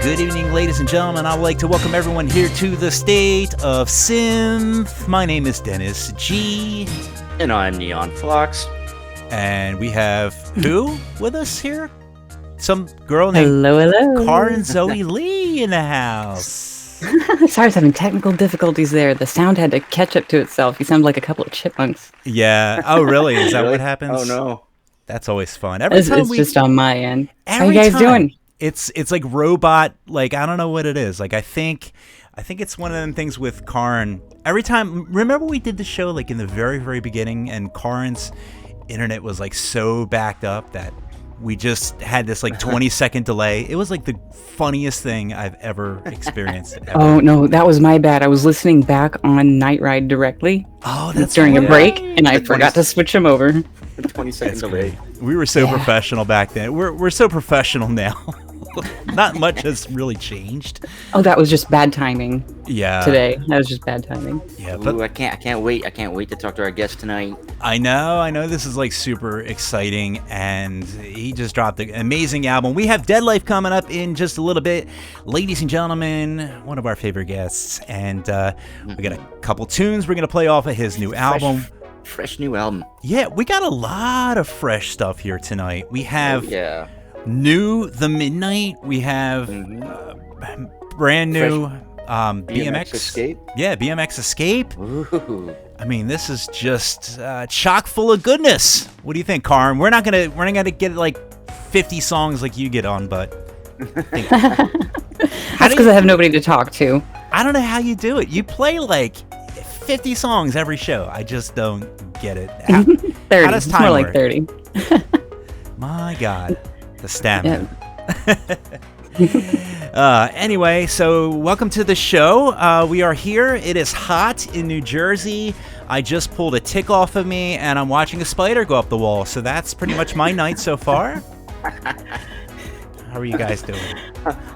Good evening, ladies and gentlemen. I would like to welcome everyone here to the State of Synth. My name is Dennis G. And I'm Neon Fox. And we have who with us here? Some girl named hello. Kaarin Zoe Lee in the house. Sorry, I was having technical difficulties there. The sound had to catch up to itself. You sound like a couple of chipmunks. Yeah. Oh, really? Is that what happens? Oh, no. That's always fun. It's just on my end. How you guys doing? It's like robot, like, I don't know what it is. Like, I think it's one of them things with Kaarin. Every time, remember we did the show like in the very, very beginning, and Kaarin's internet was like so backed up that we just had this like 20-second delay. It was like the funniest thing I've ever experienced. Ever. Oh, no, that was my bad. I was listening back on Night Ride directly. Oh, that's during right. a break, and I forgot to switch them over. The 20-second delay. We were so professional back then. We're so professional now. Not much has really changed. Oh, that was just bad timing. Yeah. Today, that was just bad timing. Yeah, but I can't wait to talk to our guest tonight. I know. This is like super exciting, and he just dropped an amazing album. We have Deadlife coming up in just a little bit, ladies and gentlemen. One of our favorite guests, and we got a couple tunes we're gonna play off of his new album. Fresh new album. Yeah, we got a lot of fresh stuff here tonight. We have new The Midnight. We have brand new BMX Escape. Yeah, BMX Escape. Ooh. I mean, this is just chock full of goodness. What do you think, Kaarin? We're not gonna get like 50 songs like you get on, but that's because I have nobody to talk to. I don't know how you do it. You play like 50 songs every show. I just don't get it. 30. How does time more work? Like 30. My God, the stamina. Anyway, so welcome to the show. We are here. It is hot in New Jersey. I just pulled a tick off of me, and I'm watching a spider go up the wall. So that's pretty much my night so far. How are you guys doing?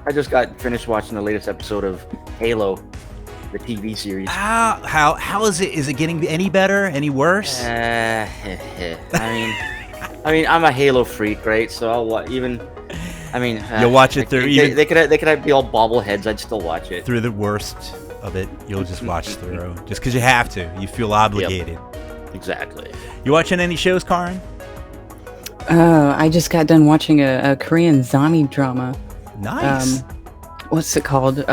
I just got finished watching the latest episode of Halo, the TV series. How is it? Is it getting any better? Any worse? I mean, I'm a Halo freak, right? So I'll you'll watch it through. They could be all bobbleheads. I'd still watch it through the worst of it. You'll just watch through, just because you have to. You feel obligated. Yep. Exactly. You watching any shows, Kaarin? I just got done watching a Korean zombie drama. Nice. What's it called?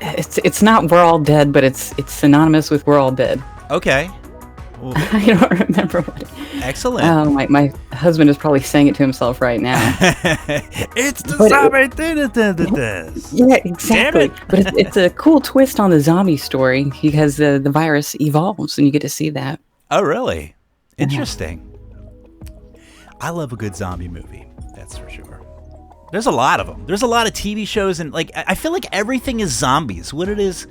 It's not We're All Dead, but it's synonymous with We're All Dead. Okay. Well, I don't remember what. Excellent. Oh, my husband is probably saying it to himself right now. It's the zombie thing. Yeah, exactly. But it's a cool twist on the zombie story because the virus evolves, and you get to see that. Oh, really? Interesting. I love a good zombie movie. That's for sure. There's a lot of them. There's a lot of TV shows, and like I feel like everything is zombies. What it is,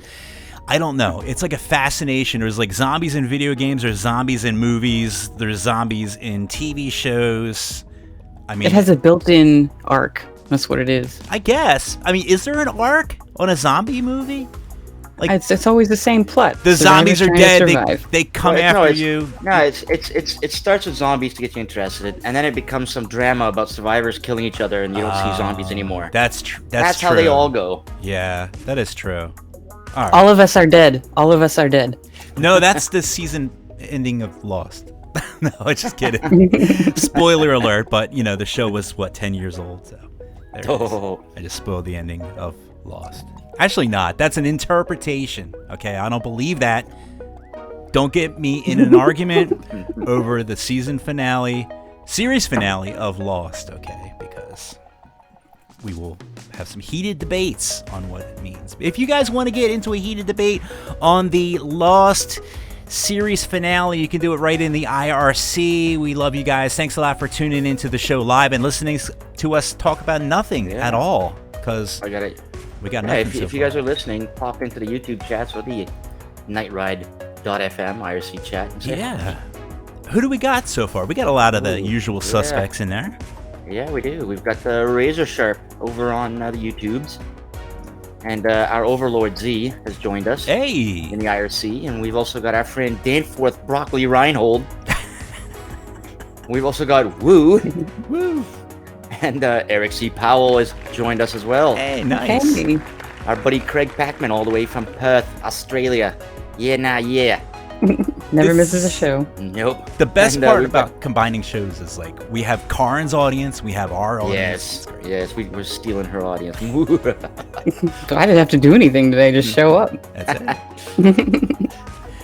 I don't know. It's like a fascination. There's like zombies in video games. There's zombies in movies. There's zombies in TV shows. I mean, it has a built-in arc. That's what it is. I guess. I mean, is there an arc on a zombie movie? Like it's always the same plot. The zombies are dead. They come after you. No, it starts with zombies to get you interested, and then it becomes some drama about survivors killing each other, and you don't see zombies anymore. That's true. That's how they all go. Yeah, that is true. All right. All of us are dead. All of us are dead. No, that's the season ending of Lost. No, I'm just kidding. Spoiler alert, but the show was 10 years old, so there it is. I just spoiled the ending of Lost. Actually not. That's an interpretation. Okay, I don't believe that. Don't get me in an argument over the series finale of Lost, okay? Because we will have some heated debates on what it means. If you guys want to get into a heated debate on the Lost series finale, you can do it right in the IRC. We love you guys. Thanks a lot for tuning into the show live and listening to us talk about nothing at all. Because we got nothing. If you guys are listening, pop into the YouTube chat, so the nightride.fm IRC chat. Yeah. Who do we got so far? We got a lot of the usual suspects in there. Yeah, we do. We've got the Razor Sharp over on the YouTubes. And our Overlord Z has joined us in the IRC. And we've also got our friend Danforth Broccoli Reinhold. We've also got Woo. Woo. And Eric C. Powell has joined us as well. Hey, nice. Hey. Our buddy Craig Packman, all the way from Perth, Australia. Yeah. Never misses a show. Nope. The best part about combining shows is like we have Kaarin's audience, we have our audience. Yes, we're stealing her audience. So I didn't have to do anything today, just show up. That's it.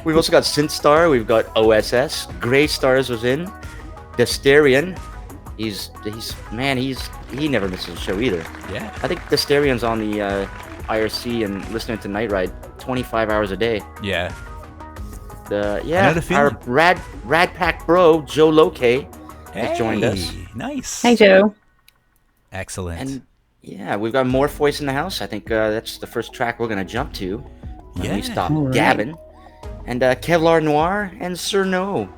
We've also got Synthstar, we've got OSS, Grey Stars was in, Desterian. He never misses a show either. Yeah. I think Desterian's on the IRC and listening to Night Ride 25 hours a day. Yeah. Our Rad Pack bro, Joe Loke, has joined us. Nice. Hey, Joe. Excellent. And yeah, we've got more voice in the house. I think that's the first track we're going to jump to when we stop gabbing. And Kevlar Noir and Sir No.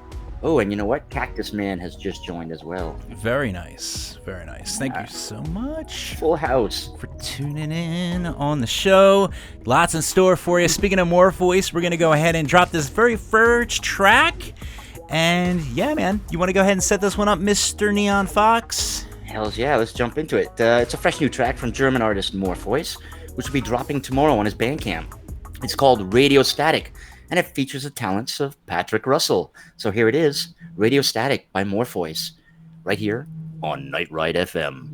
Oh, and you know what? Cactus Man has just joined as well. Very nice. Very nice. Thank you so much. Full house. For tuning in on the show. Lots in store for you. Speaking of more voice, we're going to go ahead and drop this very first track. And yeah, man, you want to go ahead and set this one up, Mr. Neon Fox? Hells yeah, let's jump into it. It's a fresh new track from German artist Morpheus, which will be dropping tomorrow on his Bandcamp. It's called Radio Static, and it features the talents of Patrick Russell. So here it is, Radio Static by Morpheus, right here on Night Ride FM.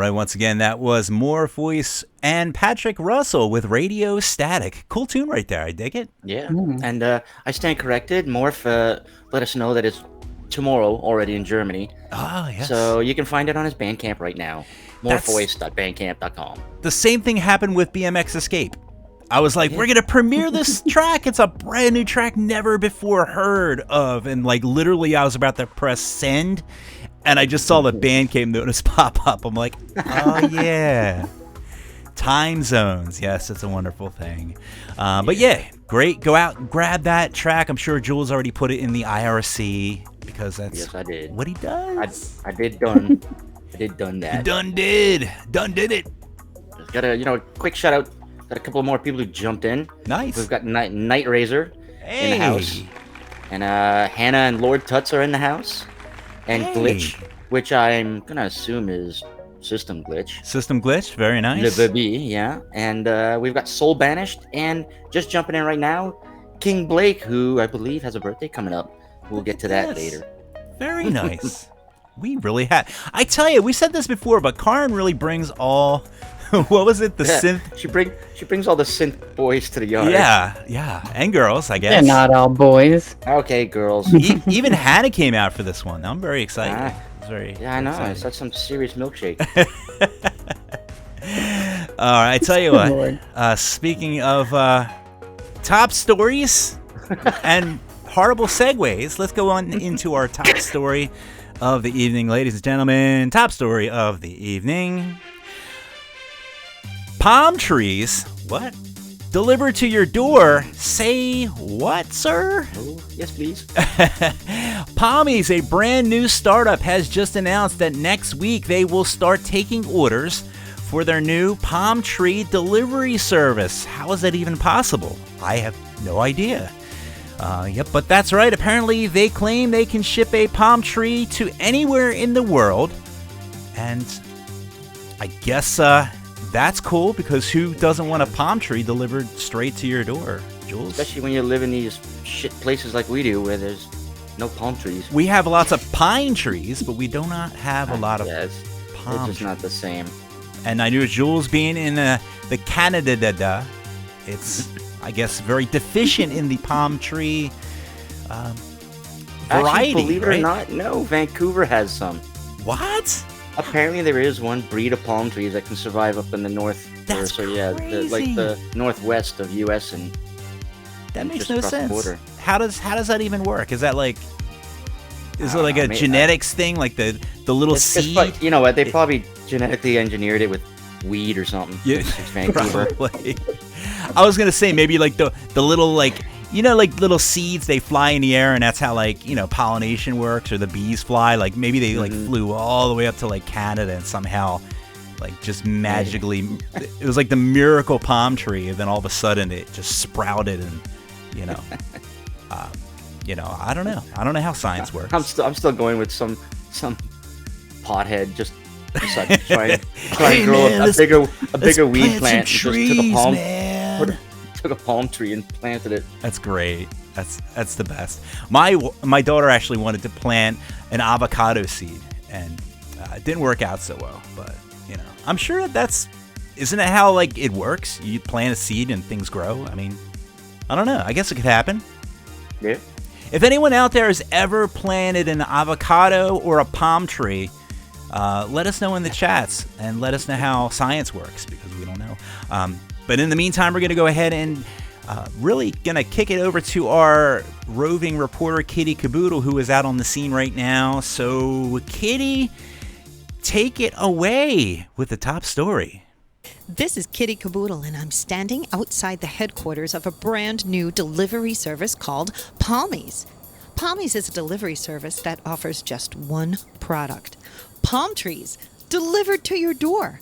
right, once again, that was Morph Voice and Patrick Russell with Radio Static. Cool tune right there. I dig it. Yeah, and I stand corrected. Morph let us know that it's tomorrow already in Germany. Ah, yes. So you can find it on his Bandcamp right now. Morphvoice.bandcamp.com. The same thing happened with BMX Escape. I was like, we're going to premiere this track. It's a brand new track never before heard of. And like literally I was about to press send and I just saw the Bandcamp notice pop up. I'm like, oh yeah. Time zones. Yes, it's a wonderful thing. But yeah, great. Go out and grab that track. I'm sure Jules already put it in the IRC because that's I did. what he does. I did done. I did done that. You done did it. Just got a quick shout out. Got a couple more people who jumped in. Nice. We've got Night Razor in the house. And Hannah and Lord Tuts are in the house. And Glitch, which I'm going to assume is System Glitch. System Glitch, very nice. Le Baby, yeah. And we've got Soul Banished. And just jumping in right now, King Blake, who I believe has a birthday coming up. We'll get to that later. Very nice. We really have. I tell you, we said this before, but Kaarin really brings all... What was it? The synth. She brings all the synth boys to the yard. Yeah, and girls, I guess. They're not all boys. Okay, girls. Even Hannah came out for this one. I'm very excited. I know. It's like some serious milkshake. All right, I tell you what. Speaking of top stories and horrible segues, let's go on into our top story of the evening, ladies and gentlemen. Top story of the evening. Palm trees, what? Delivered to your door. Say what, sir? Oh, yes, please. Palmies, a brand new startup, has just announced that next week they will start taking orders for their new palm tree delivery service. How is that even possible? I have no idea. Yep, but that's right. Apparently, they claim they can ship a palm tree to anywhere in the world. And I guess, that's cool because who doesn't want a palm tree delivered straight to your door, Jules? Especially when you live in these shit places like we do where there's no palm trees. We have lots of pine trees, but we do not have a lot of palm It's just trees. not the same. And I knew Jules being in the Canada, it's, I guess, very deficient in the palm tree variety. Actually, believe it right? or not, no, Vancouver has some. What? Apparently, there is one breed of palm trees that can survive up in the north. That's crazy. Like the northwest of U.S. and That makes just no across the sense. border. How does that even work? Is that like... Is it like a genetics thing, like the little seed? You know what? They probably genetically engineered it with weed or something. Yeah, It's Vancouver. probably. I was gonna say maybe like the little like like little seeds, they fly in the air and that's how like pollination works, or the bees fly. Like maybe they like flew all the way up to like Canada and somehow like just magically it was like the miracle palm tree, and then all of a sudden it just sprouted and I don't know how science works. I'm still going with some pothead just trying to grow a bigger weed plant. Trees, and just took a palm tree and planted it. That's great. That's the best. My daughter actually wanted to plant an avocado seed, and it didn't work out so well. But I'm sure isn't that how like it works? You plant a seed and things grow. I mean, I don't know. I guess it could happen. Yeah. If anyone out there has ever planted an avocado or a palm tree, let us know in the chats and let us know how science works, because we don't know. But in the meantime, we're going to go ahead and really going to kick it over to our roving reporter, Kitty Caboodle, who is out on the scene right now. So, Kitty, take it away with the top story. This is Kitty Caboodle, and I'm standing outside the headquarters of a brand new delivery service called Palmies. Palmies is a delivery service that offers just one product: palm trees delivered to your door.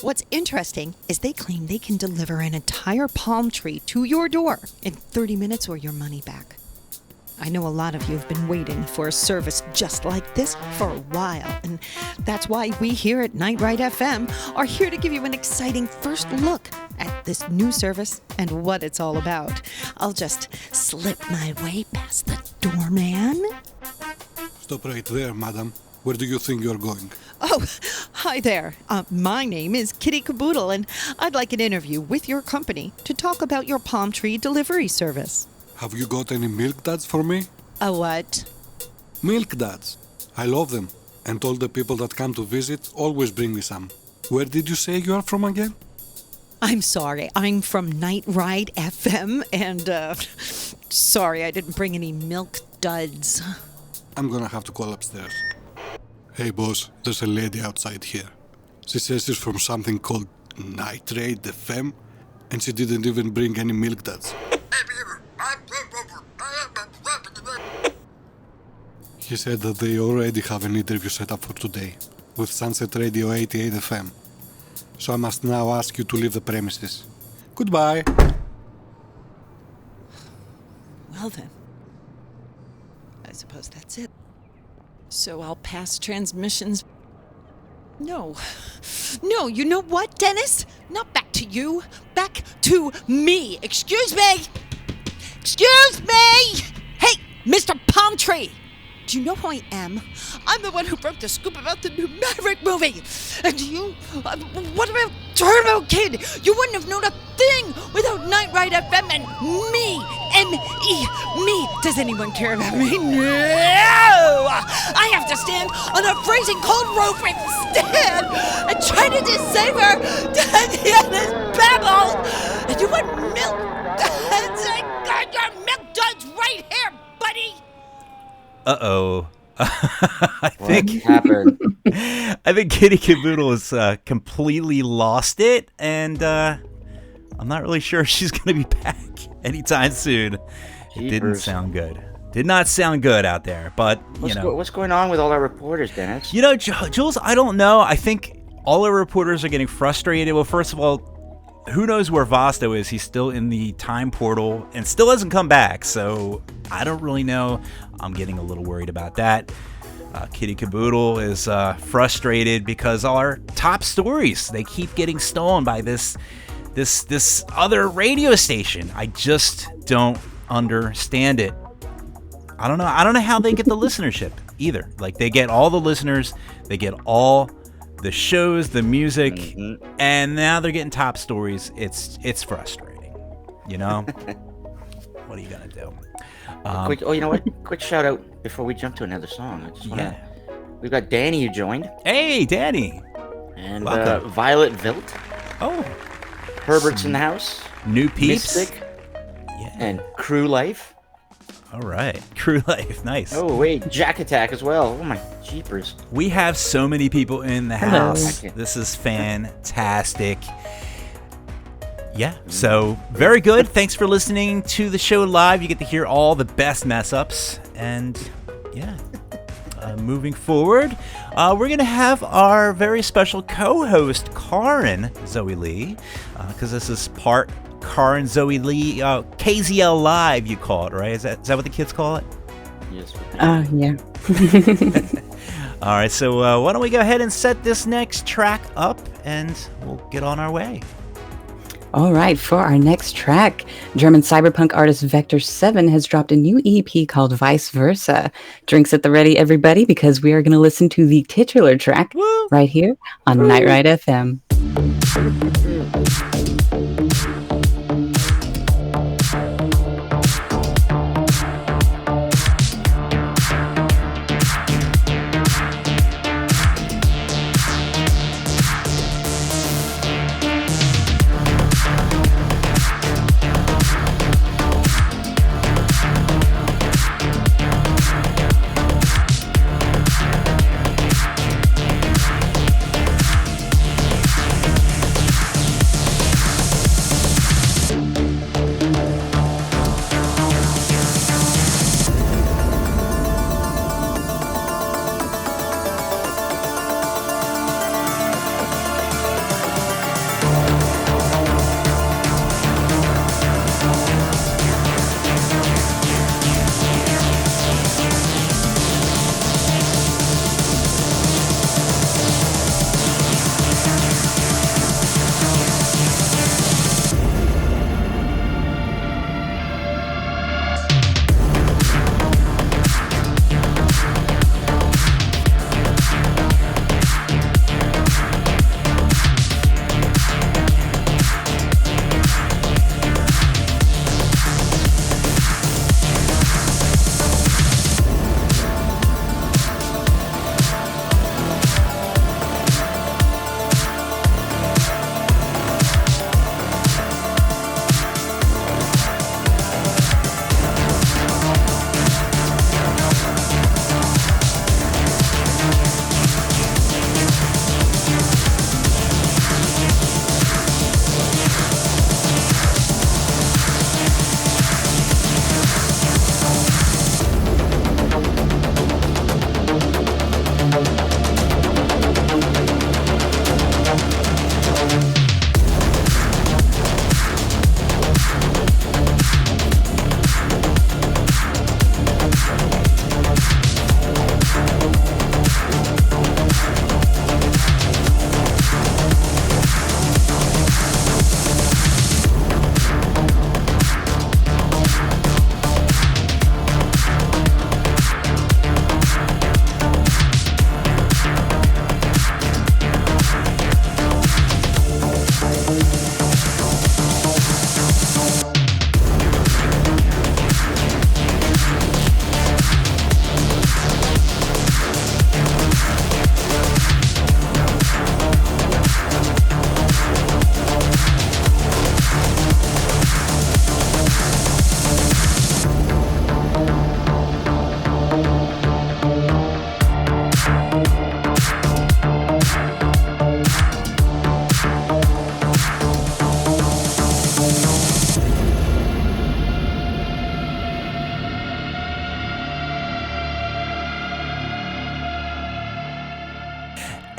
What's interesting is they claim they can deliver an entire palm tree to your door in 30 minutes or your money back. I know a lot of you have been waiting for a service just like this for a while, and that's why we here at Night Ride FM are here to give you an exciting first look at this new service and what it's all about. I'll just slip my way past the doorman. Stop right there, madam. Where do you think you're going? Oh, Hi there. My name is Kitty Caboodle, and I'd like an interview with your company to talk about your palm tree delivery service. Have you got any milk duds for me? A what? Milk duds. I love them. And all the people that come to visit always bring me some. Where did you say you are from again? I'm sorry. I'm from Night Ride FM, and sorry I didn't bring any milk duds. I'm gonna have to call upstairs. Hey boss, there's a lady outside here. She says she's from something called Night Ride FM, and she didn't even bring any milk duds. He said that they already have an interview set up for today with Sunset Radio 88 FM. So I must now ask you to leave the premises. Goodbye. Well then, I suppose that's it. So I'll pass transmissions. No, you know what, Dennis? Not back to you, back to me. Excuse me! Hey, Mr. Palm Tree! Do you know who I am? I'm the one who broke the scoop about the new Maverick movie. And you? What about Turbo Kid? You wouldn't have known a thing without Night Ride FM and me. M-E. Me. Does anyone care about me? No! I have to stand on a freezing cold rope instead and try to decipher Diana's babble. And you want milk duds? I got your milk duds right here, buddy. Uh-oh. I What happened? think Kitty Caboodle has completely lost it, and I'm not really sure she's going to be back anytime soon. It didn't Jeepers. sound good. Did not sound good out there, but, What's going on with all our reporters, Dennis? Jules, I don't know. I think all our reporters are getting frustrated. Well, first of all, who knows where Vosto is? He's still in the time portal and still hasn't come back, so I don't really know. I'm getting a little worried about that. Kitty Caboodle is frustrated because our top stories, they keep getting stolen by this other radio station. I just don't understand it. I don't know how they get the listenership either. Like, they get all the listeners, they get all the shows, the music, and now they're getting top stories. It's frustrating, What are you gonna do? You know what? Quick shout out before we jump to another song. I just wanna. We've got Danny who joined, Hey, Danny. and Welcome. Violet Vilt. Oh, Herbert's in the house. new peeps. Mystic Yeah. and Crew Life. All right. Crew Life. Nice. Oh wait, Jack Attack as well. Oh my jeepers! We have so many people in the Hello. house. This is fantastic. Yeah, so very good. Thanks for listening to the show live. You get to hear all the best mess ups. And yeah, moving forward, we're going to have our very special co-host, Kaarin Zoe Lee, because this is part Kaarin Zoe Lee, KZL Live, you call it, right? Is that what the kids call it? Yes. Yeah. All right, so why don't we go ahead and set this next track up, and we'll get on our way. All right, for our next track, German cyberpunk artist Vector 7 has dropped a new EP called Vice Versa. Drinks at the ready, everybody, because we are going to listen to the titular track right here on Night Ride FM.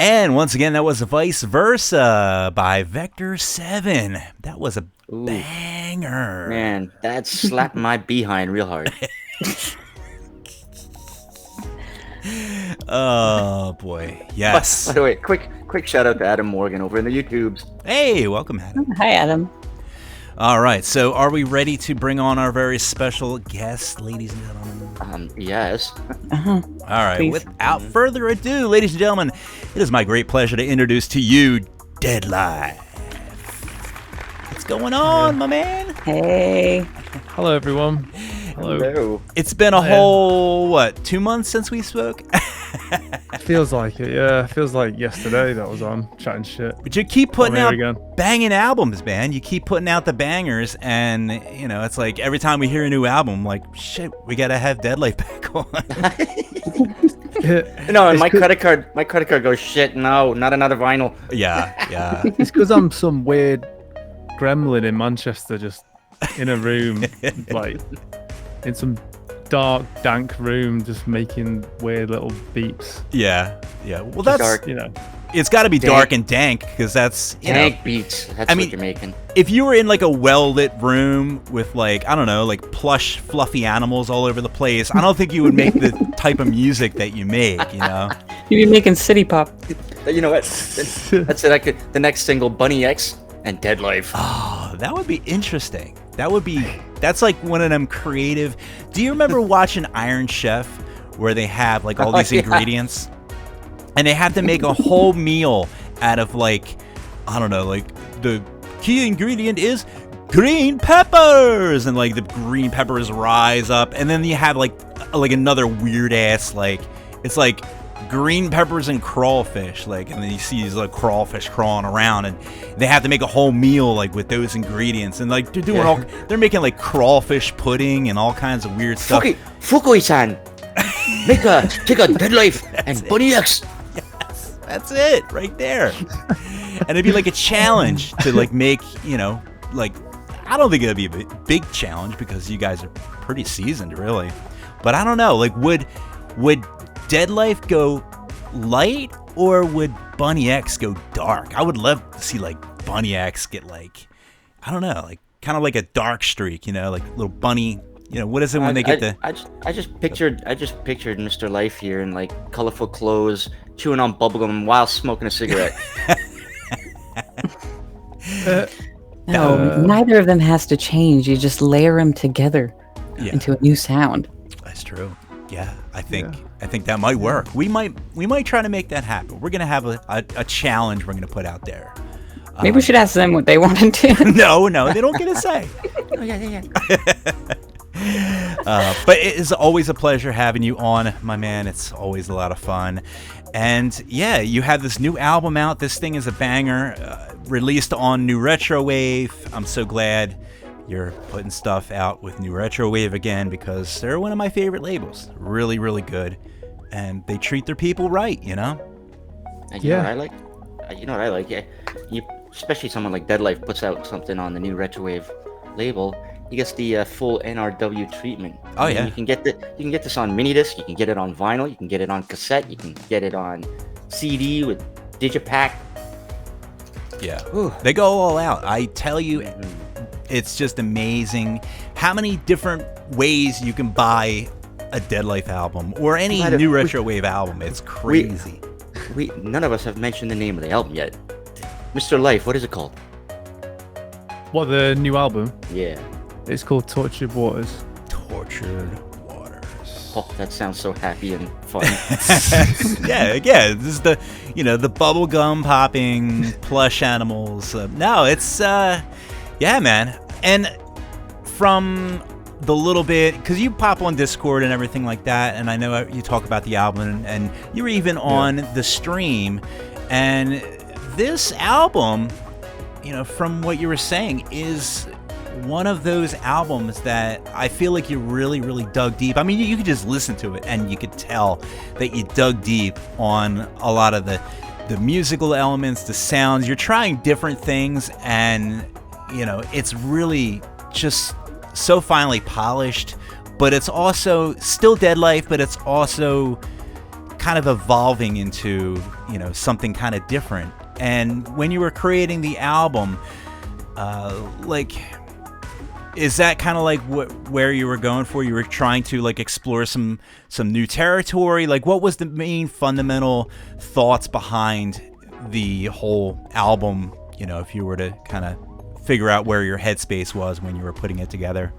And once again, that was Vice Versa by Vector 7. That was a banger. Man, that slapped my behind real hard. Oh boy, yes. By the way, quick shout out to Adam Morgan over in the YouTubes. Hey, welcome, Adam. Hi, Adam. All right, so are we ready to bring on our very special guest, ladies and gentlemen? Yes. All right, Please. without further ado, ladies and gentlemen, it is my great pleasure to introduce to you Deadlife. What's going on, my man? Hey. Hello, everyone. Hello. It's been a whole, 2 months since we spoke? Feels like it, yeah. Feels like yesterday that was on, chatting shit. But you keep putting here out again. banging albums, man. You keep putting out the bangers, and, it's like every time we hear a new album, like, shit, we got to have Deadlife back on. No, and my credit card goes, shit, no, not another vinyl. Yeah. It's because I'm some weird gremlin in Manchester, just in a room, like, in some dark, dank room, just making weird little beeps. Yeah. Well, that's, Dark. it's got to be Dank. dark and dank, because that's, Tank beats. That's what you're making. if you were in like a well-lit room with like, I don't know, like plush, fluffy animals all over the place, I don't think you would make the type of music that you make, You'd be making city pop. You know what? That's it. The next single, Bunny X and Deadlife. Oh, that would be interesting. That's like one of them creative. Do you remember watching Iron Chef where they have like all these ingredients and they have to make a whole meal out of like, I don't know, like the key ingredient is green peppers, and like the green peppers rise up, and then you have like another weird ass, like it's like green peppers and crawfish, like, and then you see these like crawfish crawling around, and they have to make a whole meal like with those ingredients, and like they're doing they're making like crawfish pudding and all kinds of weird stuff. Fukui-san, take a Deadlife and Bunny X. Yes, that's it right there. And it'd be like a challenge to like make, like, I don't think it'd be a big challenge because you guys are pretty seasoned, really. But I don't know, like, would Deadlife go light or would Bunny X go dark? I would love to see like Bunny X get like, I don't know, like kind of like a dark streak, like little bunny. What is it when they get the? I just pictured Mr. Life here in like colorful clothes, chewing on bubblegum while smoking a cigarette. No, neither of them has to change. You just layer them together into a new sound. That's true. Yeah, I think that might work. We might try to make that happen. We're gonna have a challenge we're gonna put out there. Maybe we should ask them what they want to do. No, they don't get a say. Oh yeah. But it is always a pleasure having you on, my man. It's always a lot of fun. And yeah, you have this new album out. This thing is a banger, released on New Retro Wave. I'm so glad you're putting stuff out with New Retro Wave again, because they're one of my favorite labels. Really, really good. And they treat their people right, And you know what I like? Yeah. Especially someone like Deadlife puts out something on the New Retro Wave label. He gets the full NRW treatment. Oh yeah. You can get this on mini disc. You can get it on vinyl. You can get it on cassette. You can get it on CD with Digipack. Yeah. Ooh. They go all out. I tell you, it's just amazing how many different ways you can buy a Deadlife album or any New Retro Wave album. It's crazy. None of us have mentioned the name of the album yet. Mr. Life, what is it called? What, the new album? Yeah. It's called Tortured Waters. Tortured Waters. Oh, that sounds so happy and fun. Yeah, this is the, the bubblegum popping plush animals. No, it's, yeah, man. And from the little bit, because you pop on Discord and everything like that, and I know you talk about the album, and you were even on the stream, and this album, from what you were saying, is one of those albums that I feel like you really, really dug deep. I mean, you could just listen to it and you could tell that you dug deep on a lot of the musical elements, the sounds. You're trying different things, and it's really just so finely polished, but it's also still Deadlife, but it's also kind of evolving into, something kind of different. And when you were creating the album, is that kind of like where you were going for? You were trying to like explore some new territory. Like, what was the main fundamental thoughts behind the whole album? If you were to kind of figure out where your headspace was when you were putting it together.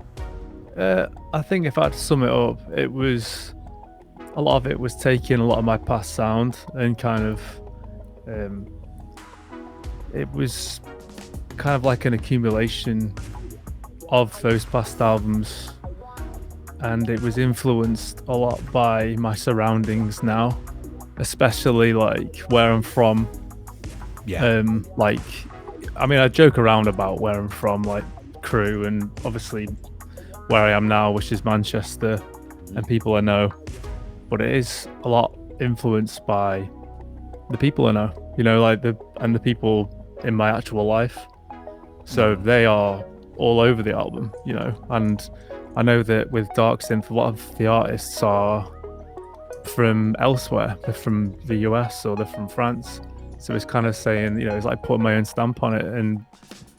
I think if I had to sum it up, it was a lot of it was taking a lot of my past sound and kind of it was kind of like an accumulation of those past albums, and it was influenced a lot by my surroundings now, especially like where I'm from. I joke around about where I'm from, like Crewe, and obviously where I am now, which is Manchester, and people I know, but it is a lot influenced by the people I know, the people in my actual life. So they are all over the album, and I know that with Dark Synth, a lot of the artists are from elsewhere. They're from the US or they're from France. So it's kind of saying, it's like putting my own stamp on it and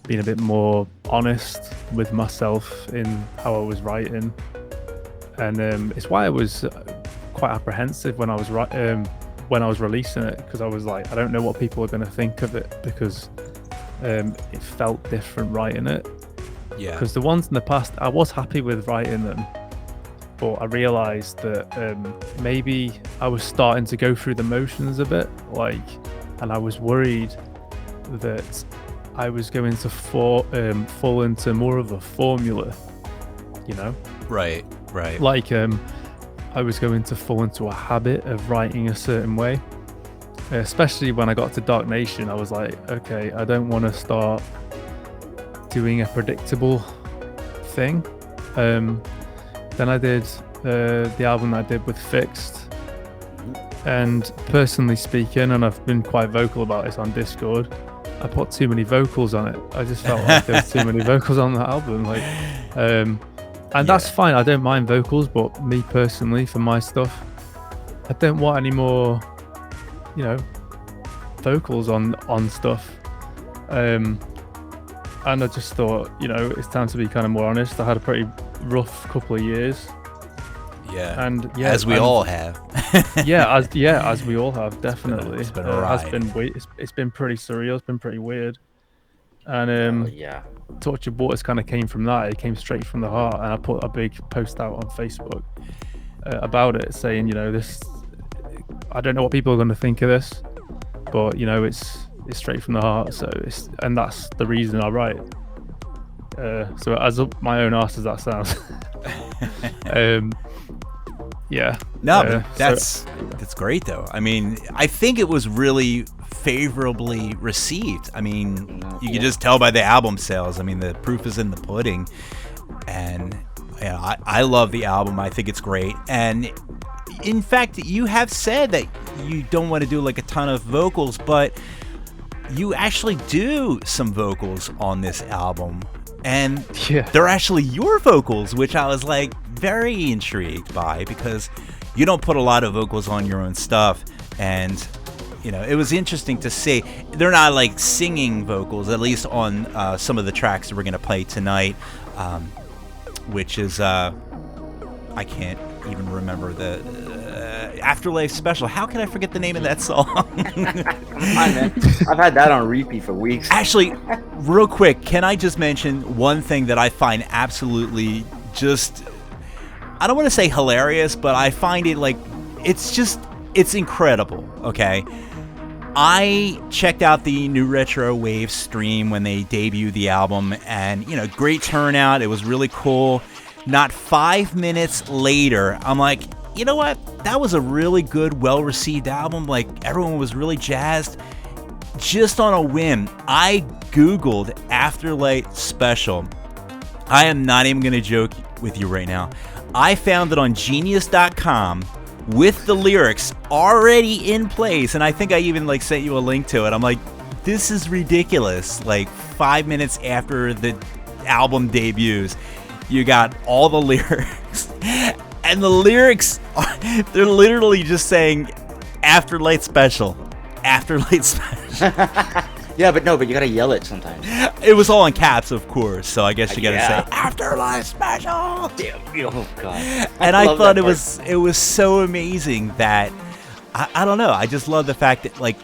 being a bit more honest with myself in how I was writing. And it's why I was quite apprehensive when I was releasing it, because I was like, I don't know what people are going to think of it, because it felt different writing it. Yeah. Because the ones in the past, I was happy with writing them, but I realised that maybe I was starting to go through the motions a bit, and I was worried that I was going to fall into more of a formula, Right. I was going to fall into a habit of writing a certain way, especially when I got to Dark Nation. I was like, okay, I don't want to start doing a predictable thing. Then I did the album I did with Fixed, and personally speaking, and I've been quite vocal about this on Discord, I put too many vocals on it. I just felt like there was too many vocals on that album, and that's fine. I don't mind vocals, but me personally, for my stuff, I don't want any more, vocals on stuff. And I just thought, it's time to be kind of more honest. I had a pretty rough couple of years. Yeah. And as we all have. as we all have, definitely. It's been a ride. It's been pretty surreal. It's been pretty weird. And Tortured Waters kind of came from that. It came straight from the heart, and I put a big post out on Facebook about it, saying, this. I don't know what people are going to think of this, but it's straight from the heart. So and that's the reason I write. So as up my own arse as that sounds. That's great though. I mean, I think it was really favorably received. I mean, you can just tell by the album sales. I mean, the proof is in the pudding, and I love the album. I think it's great. And in fact, you have said that you don't want to do like a ton of vocals, but you actually do some vocals on this album, and they're actually your vocals, which I was like very intrigued by, because you don't put a lot of vocals on your own stuff. And it was interesting to see they're not like singing vocals, at least on some of the tracks that we're going to play tonight, which is I can't even remember the Afterlife Special. How can I forget the name of that song? Come on, man. I've had that on repeat for weeks. Actually, real quick, can I just mention one thing that I find absolutely just, I don't want to say hilarious, but I find it like, it's incredible, okay? I checked out the New Retro Wave stream when they debuted the album, and, great turnout. It was really cool. Not 5 minutes later, I'm like, you know what? That was a really good, well-received album. Like, everyone was really jazzed. Just on a whim, I Googled Afterlife Special. I am not even going to joke with you right now. I found it on Genius.com with the lyrics already in place, and I think I even like sent you a link to it. I'm like, this is ridiculous. Like 5 minutes after the album debuts, you got all the lyrics, and the lyrics they're literally just saying Afterlight special. Afterlight special. Yeah, but you gotta yell it sometimes. It was all in caps, of course, so I guess you gotta Yeah. say Afterlife special. Damn. Oh god. And I love thought that it was so amazing that I don't know. I just love the fact that like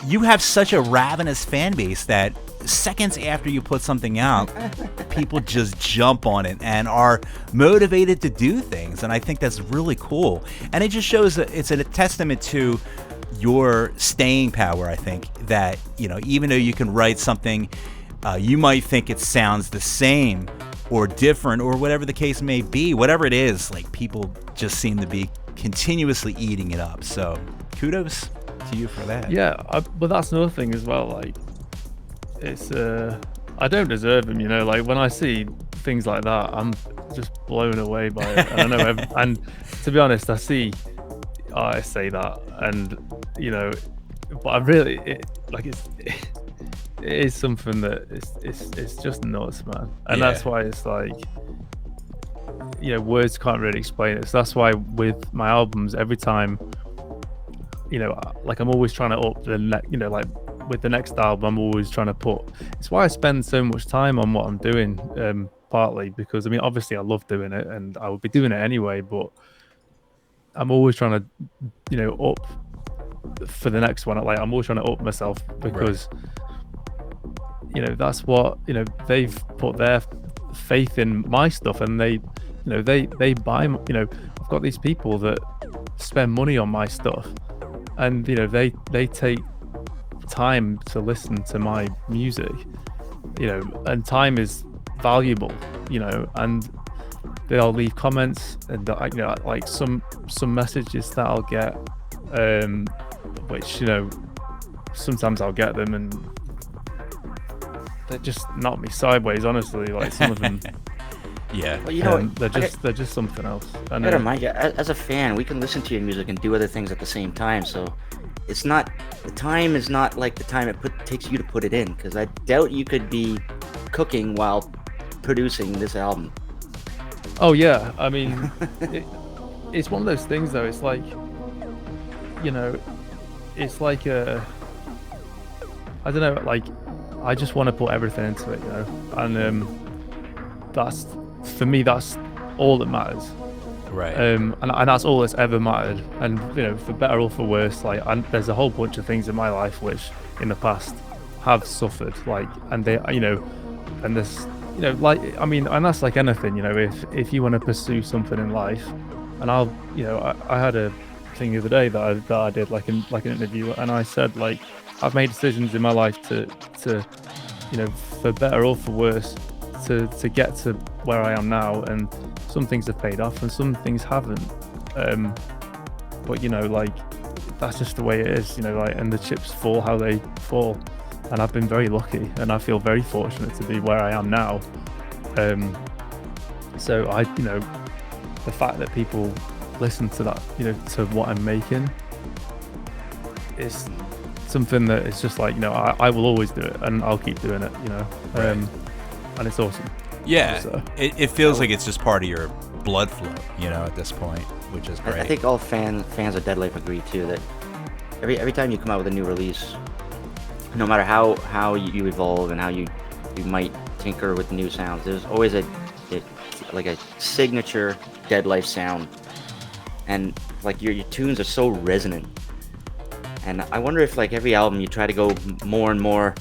you have such a ravenous fan base that seconds after you put something out, people just jump on it and are motivated to do things. And I think that's really cool. And it just shows that it's a testament to your staying power. I think that, you know, even though you can write something, you might think it sounds the same or different or whatever the case may be, whatever it is, like people just seem to be continuously eating it up. So kudos to you for that. Yeah, but that's another thing as well. Like, it's I don't deserve them, you know. Like when I see things like that, I'm just blown away by it. And I know, and to be honest, I say that, and you know, but I really it is something that it's just nuts, man. And that's why it's like, you know, words can't really explain it. So that's why with my albums, every time, you know, like I'm always trying to up the you know, like with the next album, I'm always trying to put. It's why I spend so much time on what I'm doing. Partly because I mean, obviously, I love doing it, and I would be doing it anyway. But I'm always trying to, you know, up for the next one. Like I'm always trying to up myself because, you know, that's what, you know, they've put their faith in my stuff, and they, you know, they buy. You know, I've got these people that spend money on my stuff, and you know, they take time to listen to my music, you know, and time is valuable, you know, and they'll leave comments, and you know, like some messages that I'll get, which, you know, sometimes I'll get them and they just knock me sideways, honestly. Like some of them Yeah. Well, you know, they're just something else. I gotta remind you, as a fan, we can listen to your music and do other things at the same time. So it's not, the time is not like the time it takes you to put it in, because I doubt you could be cooking while producing this album. Oh yeah, I mean, it's one of those things though. It's like, you know, it's like I don't know, like I just want to put everything into it, you know, and that's, for me, that's all that matters. Right. And that's all that's ever mattered. And you know, for better or for worse, like, there's a whole bunch of things in my life which in the past have suffered, like, and they, you know, and this, you know, like, I mean, and that's like anything, you know, if you want to pursue something in life, and I'll, you know, I had a thing the other day that I did like an interview, and I said, like, I've made decisions in my life to you know, for better or for worse, to get to where I am now, and some things have paid off and some things haven't, but you know, like, that's just the way it is, you know, like, and the chips fall how they fall, and I've been very lucky, and I feel very fortunate to be where I am now. So I, you know, the fact that people listen to that, you know, to what I'm making, is something that is just like, you know, I will always do it, and I'll keep doing it, you know, and it's awesome. Yeah, So, it feels like it's just part of your blood flow, you know, at this point, which is great. I think all fans of Deadlife agree too, that every time you come out with a new release, no matter how you evolve and how you might tinker with new sounds, there's always a signature Deadlife sound, and like your tunes are so resonant. And I wonder if, like, every album you try to go more and more,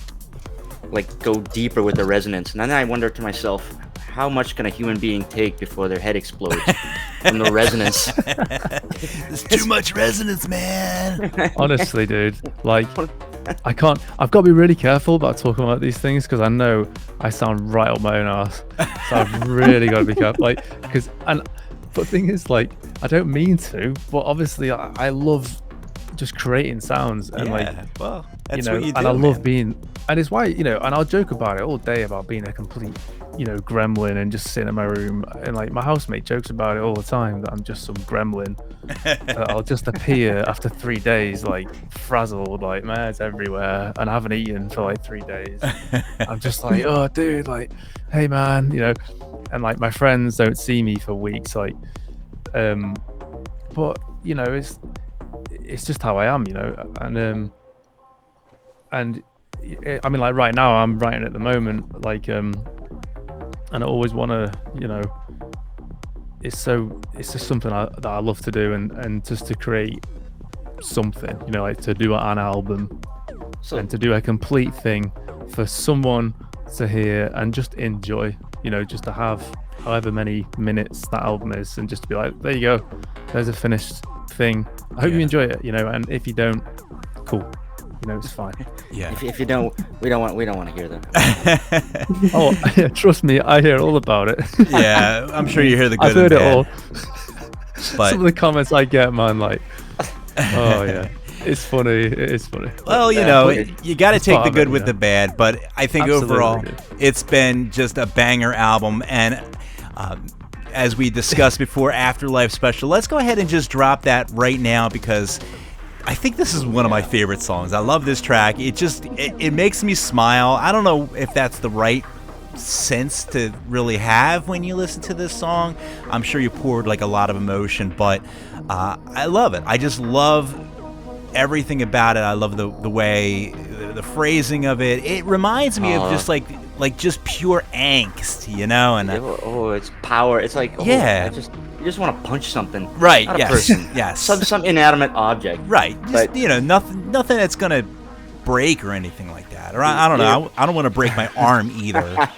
like, go deeper with the resonance. And then I wonder to myself, how much can a human being take before their head explodes from the resonance? There's too much resonance, man. honestly, dude, like, I've got to be really careful about talking about these things, because I know I sound right up my own ass. So I've really got to be careful, like, but the thing is, like, I don't mean to, but obviously I love just creating sounds, and like, well, that's you know, what you do, and I love man. being, and it's why, you know, and I'll joke about it all day about being a complete, you know, gremlin and just sitting in my room, and like my housemate jokes about it all the time, that I'm just some gremlin. I'll just appear after 3 days, like, frazzled, like, my head's everywhere, and I haven't eaten for like 3 days. I'm just like, oh dude, like, hey man, you know, and like my friends don't see me for weeks, like, but you know, it's just how I am, and I mean, like right now I'm writing at the moment, like and I always want to, it's just something that I love to do, and just to create something, like to do an album and to do a complete thing for someone to hear and just enjoy, just to have however many minutes that album is, and just to be like, there you go, there's a finished thing. I hope you enjoy it, and if you don't, cool, it's fine. Yeah. If you don't, we don't want to hear them. Oh, trust me, I hear all about it. Yeah, I'm sure you hear the good. I've heard it all. But some of the comments I get, man, like, oh yeah, it's funny. It is funny. Well, you got to take the good with the bad, but I think overall, it's been just a banger album. And as we discussed before, Afterlife Special, let's go ahead and just drop that right now, because I think this is one of my favorite songs. I love this track. It makes me smile. I don't know if that's the right sense to really have when you listen to this song. I'm sure you poured like a lot of emotion, but I love it. I just love everything about it. I love the way, the phrasing of it. It reminds me of just like just pure angst, And it's power. It's like, yeah, you just want to punch something, right? Not yes, a person, yes, some inanimate object, right? Just, nothing that's gonna break or anything like that. Or I don't know. I don't want to break my arm either.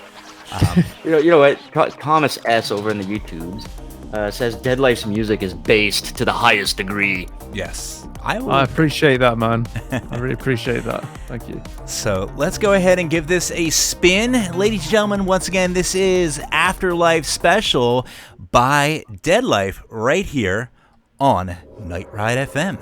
You know what? Thomas S over in the YouTubes says Deadlife's music is based to the highest degree. Yes. I appreciate that, man. I really appreciate that. Thank you. So let's go ahead and give this a spin. Ladies and gentlemen, once again, this is Afterlife Special by Deadlife right here on Night Ride FM.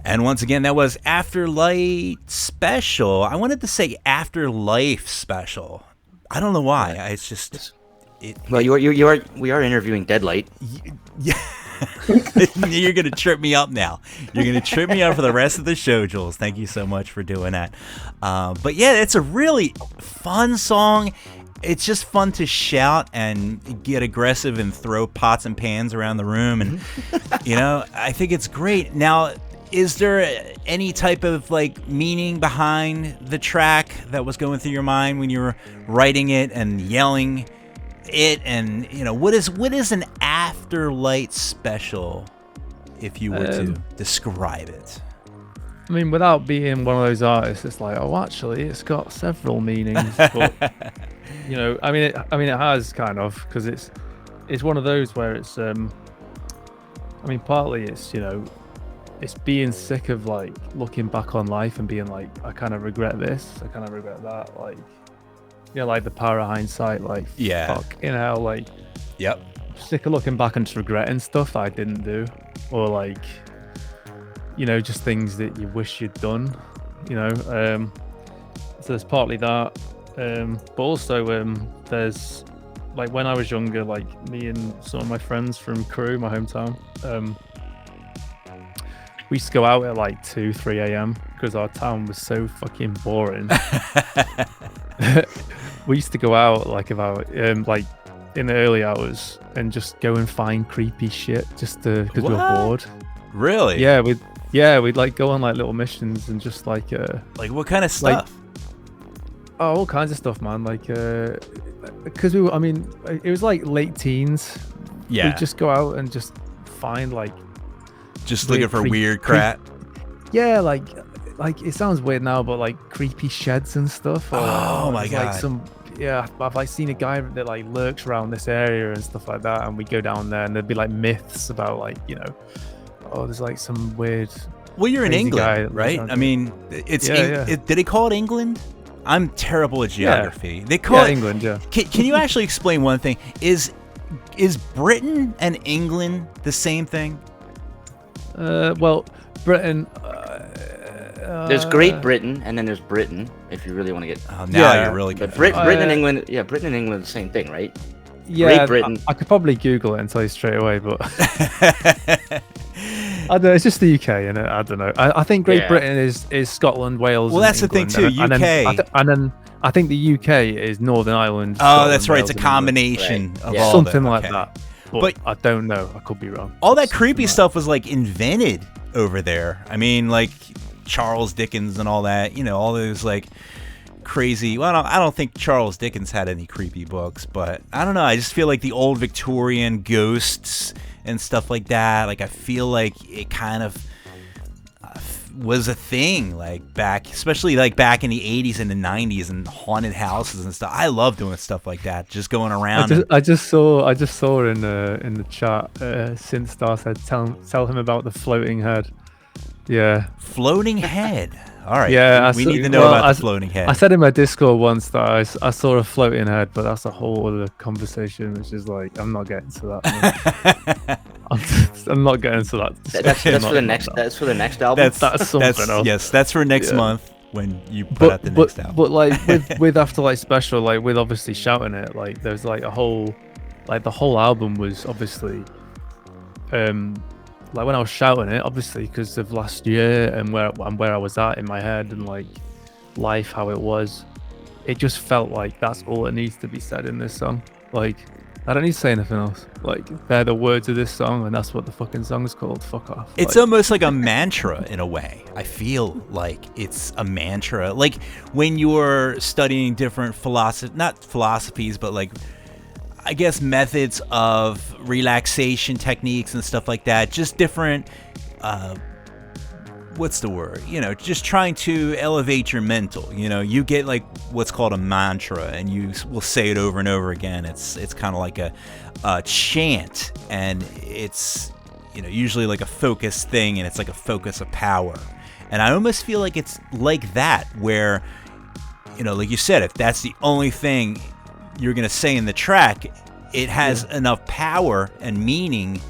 And once again, that was Afterlight Special. I wanted to say Afterlife Special. I don't know why. It's just... Well, we are interviewing Deadlight. Yeah. You're going to trip me up now. You're going to trip me up for the rest of the show, Jules. Thank you so much for doing that. But yeah, it's a really fun song. It's just fun to shout and get aggressive and throw pots and pans around the room. And, I think it's great. Now, is there any type of meaning behind the track that was going through your mind when you were writing it and yelling it? And what is an Afterlight Special, if you were to describe it? I mean, without being one of those artists, it's like, actually, it's got several meanings. But it has kind of, because it's one of those where it's partly it's it's being sick of looking back on life and being like, I kind of regret this, I kind of regret that, the power of hindsight, fuck, Yep. Sick of looking back and just regretting stuff I didn't do, or just things that you wish you'd done, so there's partly that, but also there's when I was younger, me and some of my friends from Crewe, my hometown, we used to go out at 2-3 a.m. because our town was so fucking boring. We used to go out about in the early hours and just go and find creepy shit just because we were bored. Really? Yeah, we'd go on little missions and just what kind of stuff? All kinds of stuff, man. Because it was late teens. Yeah. We'd just go out and just find just looking for weird crap. Yeah, it sounds weird now, but creepy sheds and stuff. Or, oh my god! I've seen a guy that lurks around this area and stuff like that, and we go down there, and there'd be myths about there's some weird. Well, you're in England, right? I mean, it's did they call it England? I'm terrible at geography. Yeah. They call it England. Yeah. Can you actually explain one thing? Is Britain and England the same thing? Well, Britain. There's Great Britain, and then there's Britain. If you really want to get. Oh, now you're really good. But Britain and England, Britain and England are the same thing, right? Yeah, Great Britain. I could probably Google it and tell you straight away, but I don't know. It's just the UK, and I don't know. I think Great Britain is Scotland, Wales. Well, that's England, the thing too. UK, and then I think the UK is Northern Ireland. Oh, Scotland, that's right. Wales, It's a combination of all something that. like that. But I don't know. I could be wrong. All that creepy stuff was invented over there. I mean, Charles Dickens and all that. All those crazy. Well, I don't think Charles Dickens had any creepy books, but I don't know. I just feel the old Victorian ghosts and stuff like that. I feel it kind of was a thing back, especially back in the 80s and the 90s, and haunted houses and stuff. I love doing stuff like that, just going around. I just saw in the chat, Synthstar said tell him about the floating head. Yeah, floating head. All right. Yeah, we need to know about the floating head. I said in my Discord once that I saw a floating head, but that's a whole other conversation, which is I'm not getting to that. I'm not getting to that. That's for the next. That's for the next album. That's something else. Yes, that's for next month when you put out the next album. But with Afterlight Special, with obviously shouting it, there's a whole, the whole album was obviously, when I was shouting it, obviously because of last year and where I was at in my head and life, how it was, it just felt that's all that needs to be said in this song. I don't need to say anything else. They're the words of this song, and that's what the fucking song's called. Fuck off. It's almost like a mantra in a way. I feel like it's a mantra. When you're studying different not philosophies, but I guess methods of relaxation techniques and stuff like that. Just different, what's the word? Just trying to elevate your mental. You get what's called a mantra, and you will say it over and over again. It's kind of like a chant, and it's usually a focused thing, and it's a focus of power. And I almost feel it's like that, where like you said, if that's the only thing you're gonna say in the track, it has enough power and meaning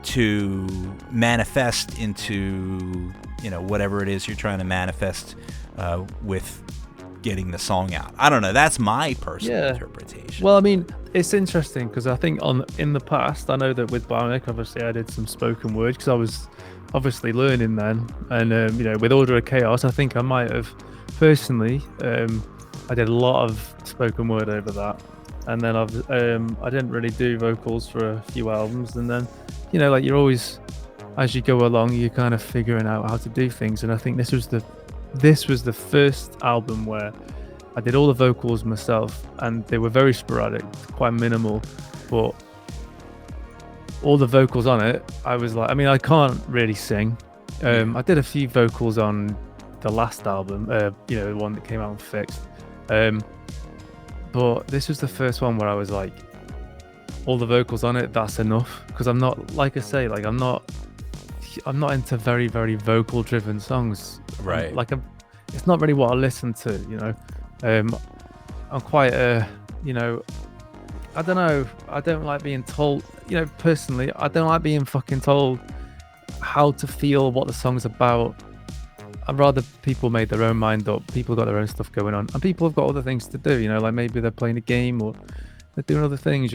to manifest into whatever it is you're trying to manifest with getting the song out. I don't know. That's my personal interpretation. Well, I mean, it's interesting because I think in the past, I know that with Bionic, obviously, I did some spoken word because I was obviously learning then, and with Order of Chaos, I think I might have personally, I did a lot of spoken word over that, and then I didn't really do vocals for a few albums, and then like you're always, as you go along, you're kind of figuring out how to do things, and I think this was the first album where I did all the vocals myself, and they were very sporadic, quite minimal, but all the vocals on it, I was like, I mean, I can't really sing. I did a few vocals on the last album, the one that came out and fixed. But this was the first one where I was like, all the vocals on it, that's enough. Because I'm not, like I say, like I'm not into very, very vocal driven songs. Right. It's not really what I listen to, I'm quite I don't know. I don't like being told, personally, I don't like being fucking told how to feel, what the song's about. I'd rather people made their own mind up. People got their own stuff going on, and people have got other things to do, like maybe they're playing a game or they're doing other things,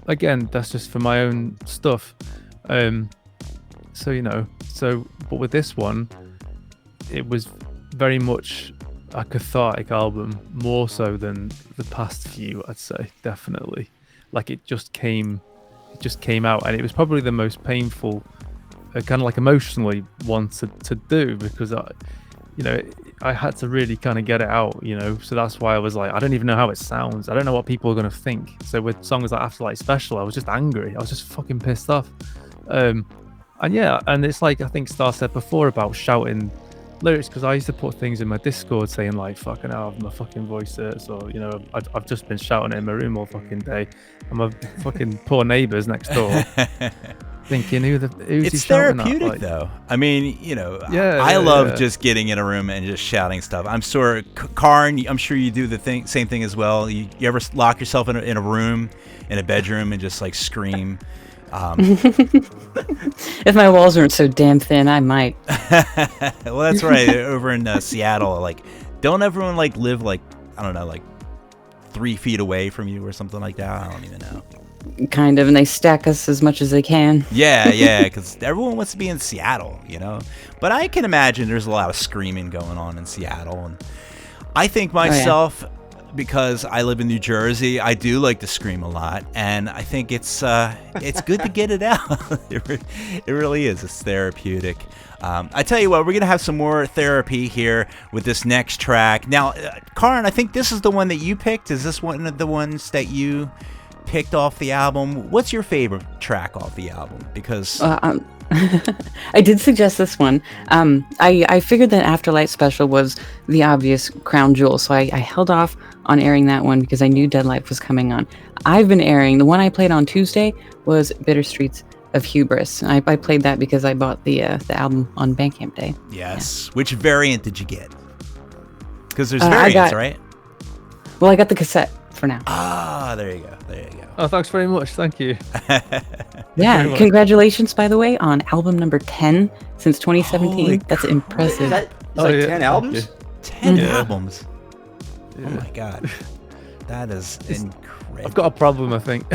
Again, that's just for my own stuff. But with this one, it was very much a cathartic album, more so than the past few, I'd say, definitely. Like it just came out, and it was probably the most painful, kind of like emotionally one to do, because I had to really kind of get it out, so that's why I was like, I don't even know how it sounds, I don't know what people are going to think. So with songs like Afterlight Special, I was just angry, I was just fucking pissed off. And it's like I think Star said before about shouting lyrics, because I used to put things in my Discord saying like, fucking hell, my fucking voice hurts, or I've just been shouting it in my room all fucking day, and my fucking poor neighbours next door thinking who's it's therapeutic though. I mean, I love just getting in a room and just shouting stuff. I'm sure Kaarin, I'm sure you do the same thing as well. You ever lock yourself in a room, in a bedroom, and just like scream? If my walls weren't so damn thin, I might. Well, that's right. Over in Seattle, like, don't everyone like live like, I don't know, like 3 feet away from you or something like that? I don't even know. Kind of, and they stack us as much as they can. Yeah, because everyone wants to be in Seattle, But I can imagine there's a lot of screaming going on in Seattle, and I think myself, because I live in New Jersey, I do like to scream a lot, and I think it's good to get it out. It really is. It's therapeutic. I tell you what, we're gonna have some more therapy here with this next track. Now, Kaarin, I think this is the one that you picked. Is this one of the ones that you picked off the album? What's your favorite track off the album? Because I did suggest this one. I figured that Afterlight Special was the obvious crown jewel, so I held off on airing that one because I knew Deadlife was coming on. I've been airing, the one I played on Tuesday was Bitter Streets of Hubris. I played that because I bought the album on Bandcamp Day. Yes. Yeah. Which variant did you get? Because there's variants, right? Well, I got the cassette for now. Ah, there you go. Oh, thanks very much. Thank you. Yeah, congratulations, by the way, on album number 10 since 2017. Holy That's impressive. It's 10 albums? 10 albums. Yeah. Oh my god. That is incredible. I've got a problem, I think.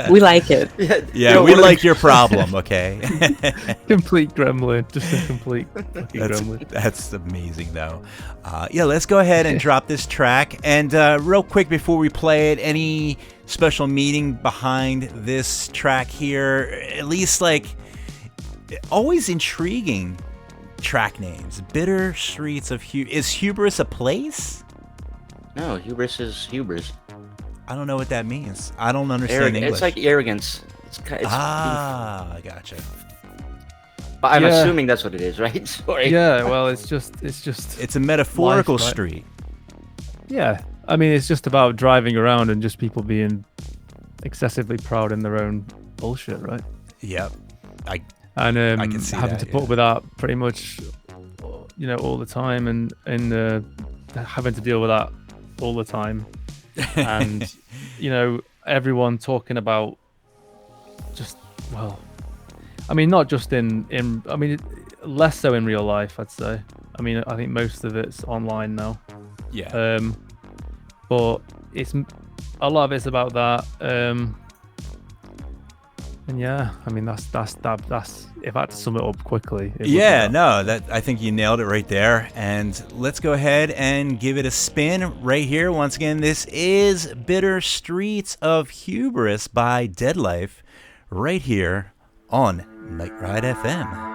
We like it. Yeah, we like your problem, okay? Complete gremlin. Just a complete fucking gremlin. That's amazing, though. Let's go ahead and drop this track. And real quick before we play it, any special meaning behind this track here? At least, like, always intriguing track names. Bitter Streets of Hubris. Is Hubris a place? No, hubris is hubris. I don't know what that means. I don't understand English. It's like arrogance. It's gotcha. But I'm assuming that's what it is, right? Sorry. Yeah, well, it's just. It's a metaphorical life, right? street. Yeah, I mean, it's just about driving around and just people being excessively proud in their own bullshit, right? Yep. I can see having that, to put with that pretty much, all the time, and having to deal with that all the time, and everyone talking about just, well, I mean, not just in I mean, less so in real life, I'd say. I mean, I think most of it's online now. Yeah. But it's a lot of it's about that. And yeah, I mean that's if I had to sum it up quickly. It would be that. No, I think you nailed it right there. And let's go ahead and give it a spin right here. Once again, this is Bitter Streets of Hubris by Deadlife, right here on Night Ride FM.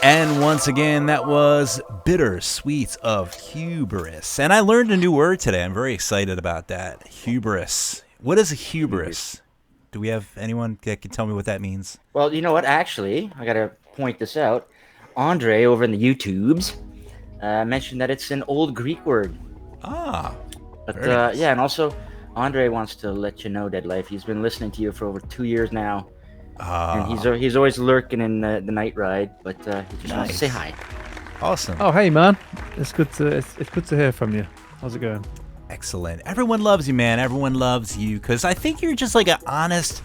And once again, that was Bittersweet of Hubris. And I learned a new word today. I'm very excited about that. Hubris. What is a hubris? Do we have anyone that can tell me what that means? Well, you know what? Actually, I got to point this out. Andre over in the YouTubes mentioned that it's an old Greek word. Ah. But very nice. yeah, and also Andre wants to let you know, Deadlife, he's been listening to you for over 2 years now. And he's always lurking in the night ride, but he just wants to say hi. Awesome. Oh, hey, man. It's good to hear from you. How's it going? Excellent. Everyone loves you, man. Everyone loves you because I think you're just like an honest,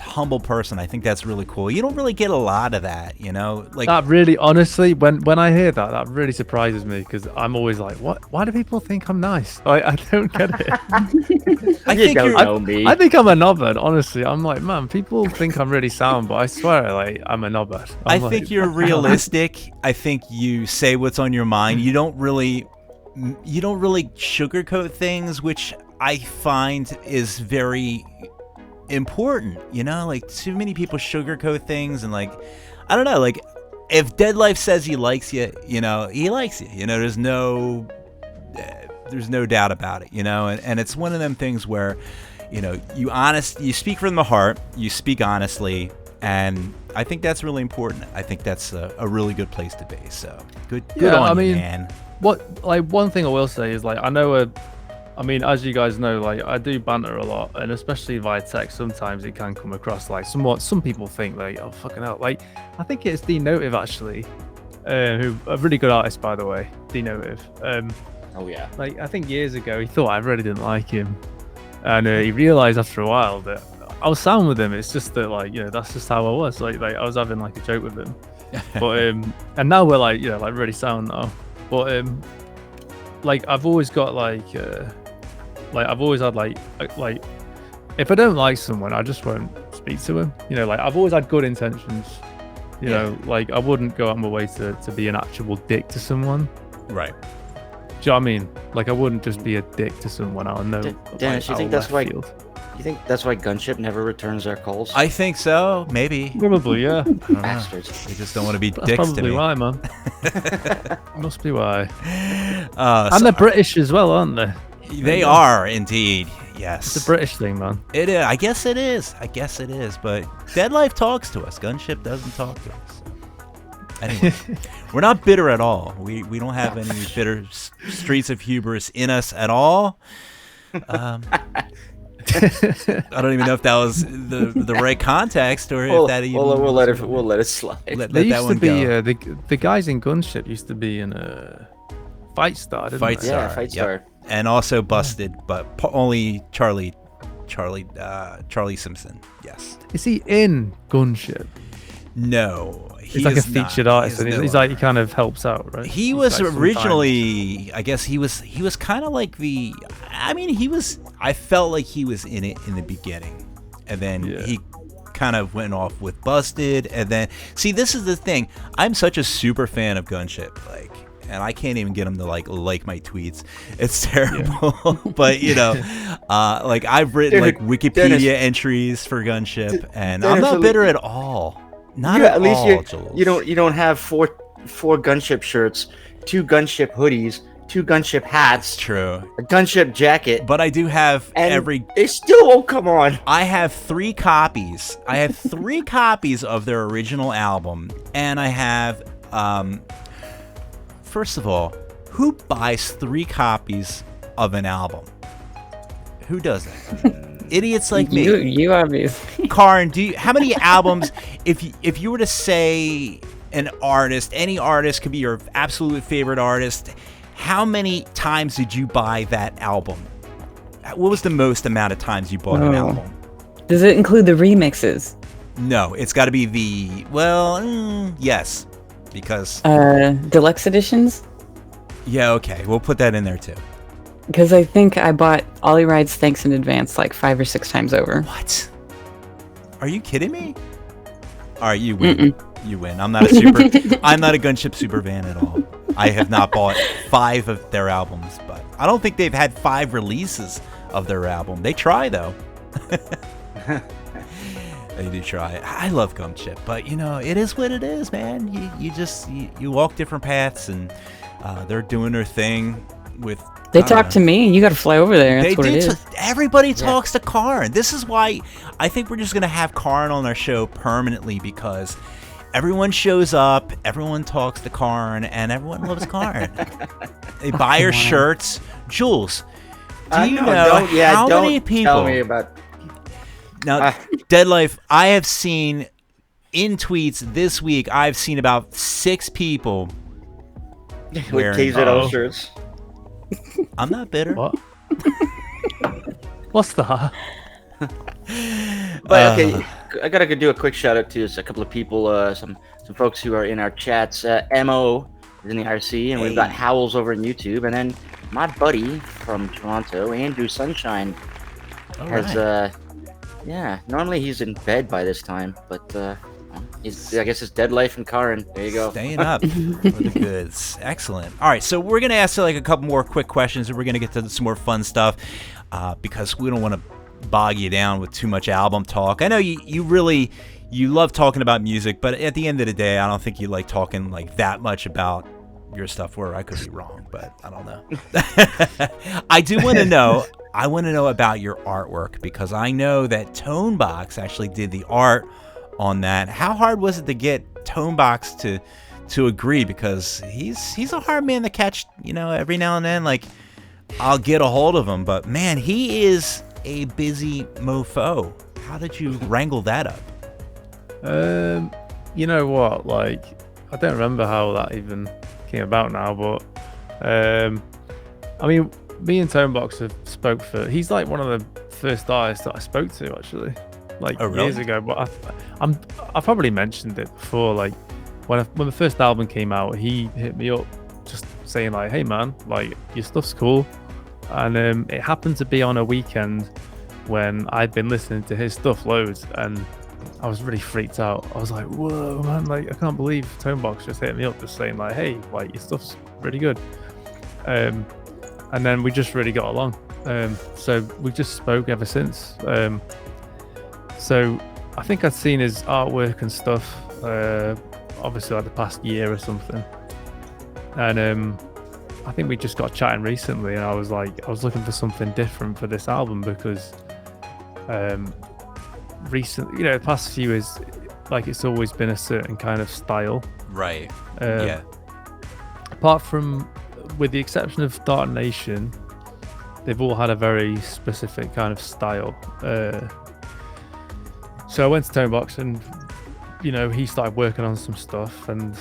humble person. I think that's really cool. You don't really get a lot of that, you know? Like that really, honestly, when I hear that really surprises me because I'm always like, what? Why do people think I'm nice? I don't get it. I think I think I'm a knobhead, honestly. I'm like, man, people think I'm really sound, but I swear, like, I'm a knobhead. I think you're realistic. I think you say what's on your mind. You don't really sugarcoat things, which I find is very important, you know? Like, too many people sugarcoat things, and like, I don't know, like, if Deadlife says he likes you, you know, he likes you, you know, there's no doubt about it, you know? And it's one of them things where, you know, you speak from the heart, you speak honestly, and I think that's really important. I think that's a really good place to be. So good on you, man. One thing I will say is, like, I mean, as you guys know, like, I do banter a lot, and especially via text, sometimes it can come across like some people think, like, oh, fucking hell. Like, I think it's D-Notive, actually, who a really good artist, by the way, D-Notive. Oh, yeah. Like, I think years ago, he thought I really didn't like him, and he realized after a while that I was sound with him. It's just that, like, you know, that's just how I was. Like I was having, like, a joke with him. But, and now we're, like, you know, like, really sound now. But, like, I've always got, like, I've always had, like, if I don't like someone, I just won't speak to him. You know, like, I've always had good intentions. You know, like, I wouldn't go out of my way to be an actual dick to someone. Right. Do you know what I mean? Like, I wouldn't just be a dick to someone out of no. Dennis, you think that's why? You think that's why Gunship never returns our calls? I think so. Maybe. Probably, yeah. Bastards. They just don't want to be That's dicks to probably me. why, man. Must be why. And they're British as well, aren't they? They are indeed. Yes. It's a British thing, man. It is. I guess it is. But Deadlife talks to us. Gunship doesn't talk to us. Anyway, we're not bitter at all. We don't have any bitter streets of hubris in us at all. I don't even know if that was the right context or if that even. We'll let it slide. Let They that used one to be go. the guys in Gunship used to be in a Fight Star, didn't Fight they? Star. Yeah, Fight Yep. Star. And also Busted, but only Charlie Simpson. Yes. Is he in Gunship? No, He's like a featured artist, and he's like, he kind of helps out, right? He He's was like originally, I guess he was kind of like I felt like he was in it in the beginning, and then he kind of went off with Busted, and then see, this is the thing, I'm such a super fan of Gunship, like, and I can't even get him to like my tweets. It's terrible, but you know, like, I've written like Wikipedia entries for Gunship, and I'm not bitter at all. Not at least all, Jules. you don't have four Gunship shirts, 2 Gunship hoodies, 2 Gunship hats, True. a Gunship jacket, But I do have and they still won't come on. I have 3 copies. I have 3 copies of their original album, and I have first of all, who buys 3 copies of an album? Who does that? Idiots like me. You obviously. Kaarin, how many albums, if you were to say an artist, any artist could be your absolute favorite artist, how many times did you buy that album? What was the most amount of times you bought an album? Does it include the remixes? No, it's got to be yes, because deluxe editions? yeah, okay, we'll put that in there too. Because I think I bought Ollie Rides Thanks in advance like 5 or 6 times over. What? Are you kidding me? All right, you win. You win. I'm not a Gunship super fan at all. I have not bought 5 of their albums, but I don't think they've had 5 releases of their album. They try though. They do try. I love Gum Chip, but it is what it is, man. You walk different paths, and they're doing their thing with. They talk to me. You got to fly over there. That's what it is. Everybody talks to Kaarin. This is why I think we're just gonna have Kaarin on our show permanently, because everyone shows up, everyone talks to Kaarin, and everyone loves Kaarin. They buy her shirts. Jules, do you know how many people? Tell me about. Now, Deadlife, I have seen in tweets this week, I've seen about 6 people with KZO shirts. I'm not bitter. What? What's that? But okay, I gotta do a quick shout out to a couple of people, some folks who are in our chats. Mo is in the IRC, and we've got Howls over on YouTube, and then my buddy from Toronto, Andrew Sunshine, has normally he's in bed by this time, but I guess it's Deadlife and Kaarin. There you go. Staying up for the goods. Excellent. All right, so we're going to ask like a couple more quick questions, and we're going to get to some more fun stuff because we don't want to bog you down with too much album talk. I know you love talking about music, but at the end of the day, I don't think you like talking like that much about your stuff, where I could be wrong, but I don't know. I do want to know. I want to know about your artwork, because I know that Tonebox actually did the art on that. How hard was it to get Tonebox to agree? Because he's a hard man to catch, every now and then. Like, I'll get a hold of him, but man, he is a busy mofo. How did you wrangle that up? You know what? Like, I don't remember how that even came about now, but I mean, me and Tonebox have spoke for. He's like one of the first artists that I spoke to, actually, like years ago. But I probably mentioned it before. Like when the first album came out, he hit me up just saying like, "Hey man, like your stuff's cool," and it happened to be on a weekend when I'd been listening to his stuff loads, and I was really freaked out. I was like, "Whoa, man! Like I can't believe Tonebox just hit me up, just saying like, hey, like your stuff's really good." And then we just really got along. So we just spoke ever since. So I think I'd seen his artwork and stuff, obviously like the past year or something. And I think we just got chatting recently, and I was looking for something different for this album, because recently, the past few years, like it's always been a certain kind of style. Right. Yeah. Apart from, with the exception of Dark Nation, they've all had a very specific kind of style. So I went to Tonebox, and he started working on some stuff, and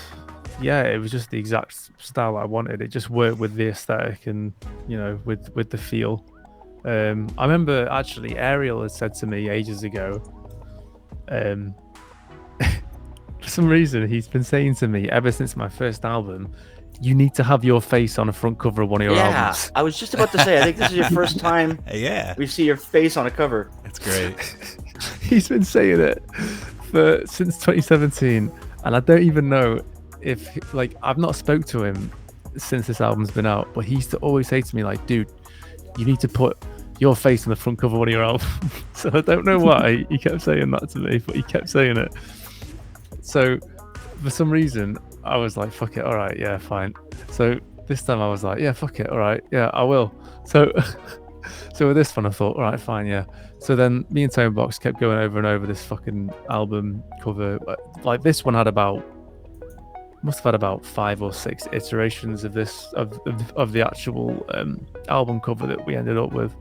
it was just the exact style I wanted. It just worked with the aesthetic and with the feel. I remember actually Ariel had said to me ages ago, for some reason he's been saying to me ever since my first album, you need to have your face on the front cover of one of your albums. I was just about to say, I think this is your first time we see your face on a cover. That's great. He's been saying it since 2017, and I don't even know if, like, I've not spoke to him since this album's been out, but he used to always say to me, like, dude, you need to put your face on the front cover of one of your albums. So I don't know why he kept saying that to me, but he kept saying it. So for some reason, I was like, fuck it, all right, yeah, fine. So this time I was like, yeah, fuck it, all right, yeah, I will. So with this one, I thought, all right, fine, yeah. So then me and Tonebox kept going over and over this fucking album cover. Like this one must have had about 5 or 6 iterations of this of the actual album cover that we ended up with.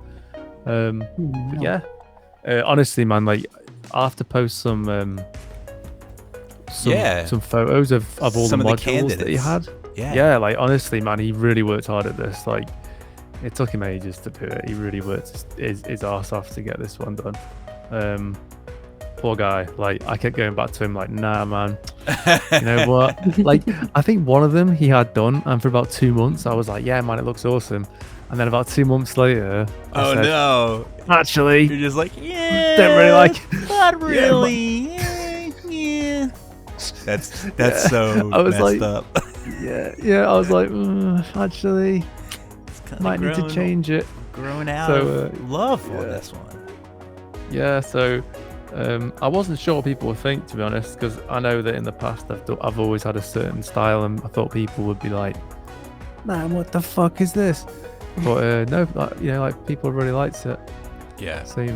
Honestly, man, like I have to post some photos of all some the of modules that he had. Yeah, like honestly, man, he really worked hard at this. Like it took him ages to do it. He really worked his arse off to get this one done. Poor guy. Like I kept going back to him like, nah, man. You know what? Like I think one of them he had done, and for about 2 months I was like, yeah, man, it looks awesome. And then about 2 months later, I said, no! Actually, You're just like, yeah, don't really like it. Not really. Yeah. That's so I was messed like, up. Yeah. I was like, actually, might need to change it. Growing out So, of love on this one. Yeah, so I wasn't sure what people would think, to be honest, because I know that in the past I've always had a certain style, and I thought people would be like, "Man, what the fuck is this?" But no, like people really liked it. Yeah. So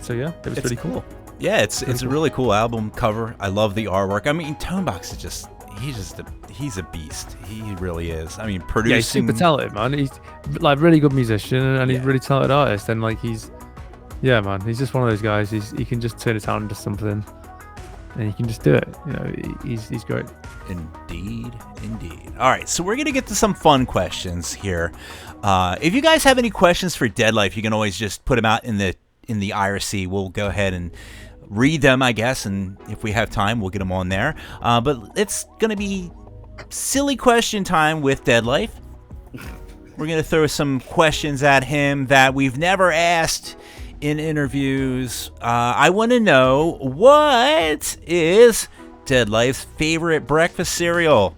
so yeah, it was pretty cool. Yeah, it's a really cool album cover. I love the artwork. I mean, Tonebox is he's a beast. He really is. I mean, producing. Yeah, he's super talented, man. He's like really good musician, and he's really talented artist, and like he's just one of those guys. He can just turn his talent into something, and he can just do it. He's great. Indeed. All right, so we're gonna get to some fun questions here. If you guys have any questions for Deadlife, you can always just put them out in the IRC. We'll go ahead and read them, I guess, and if we have time, we'll get them on there. But it's gonna be silly question time with Deadlife. We're gonna throw some questions at him that we've never asked in interviews. I want to know, what is Deadlife's favorite breakfast cereal?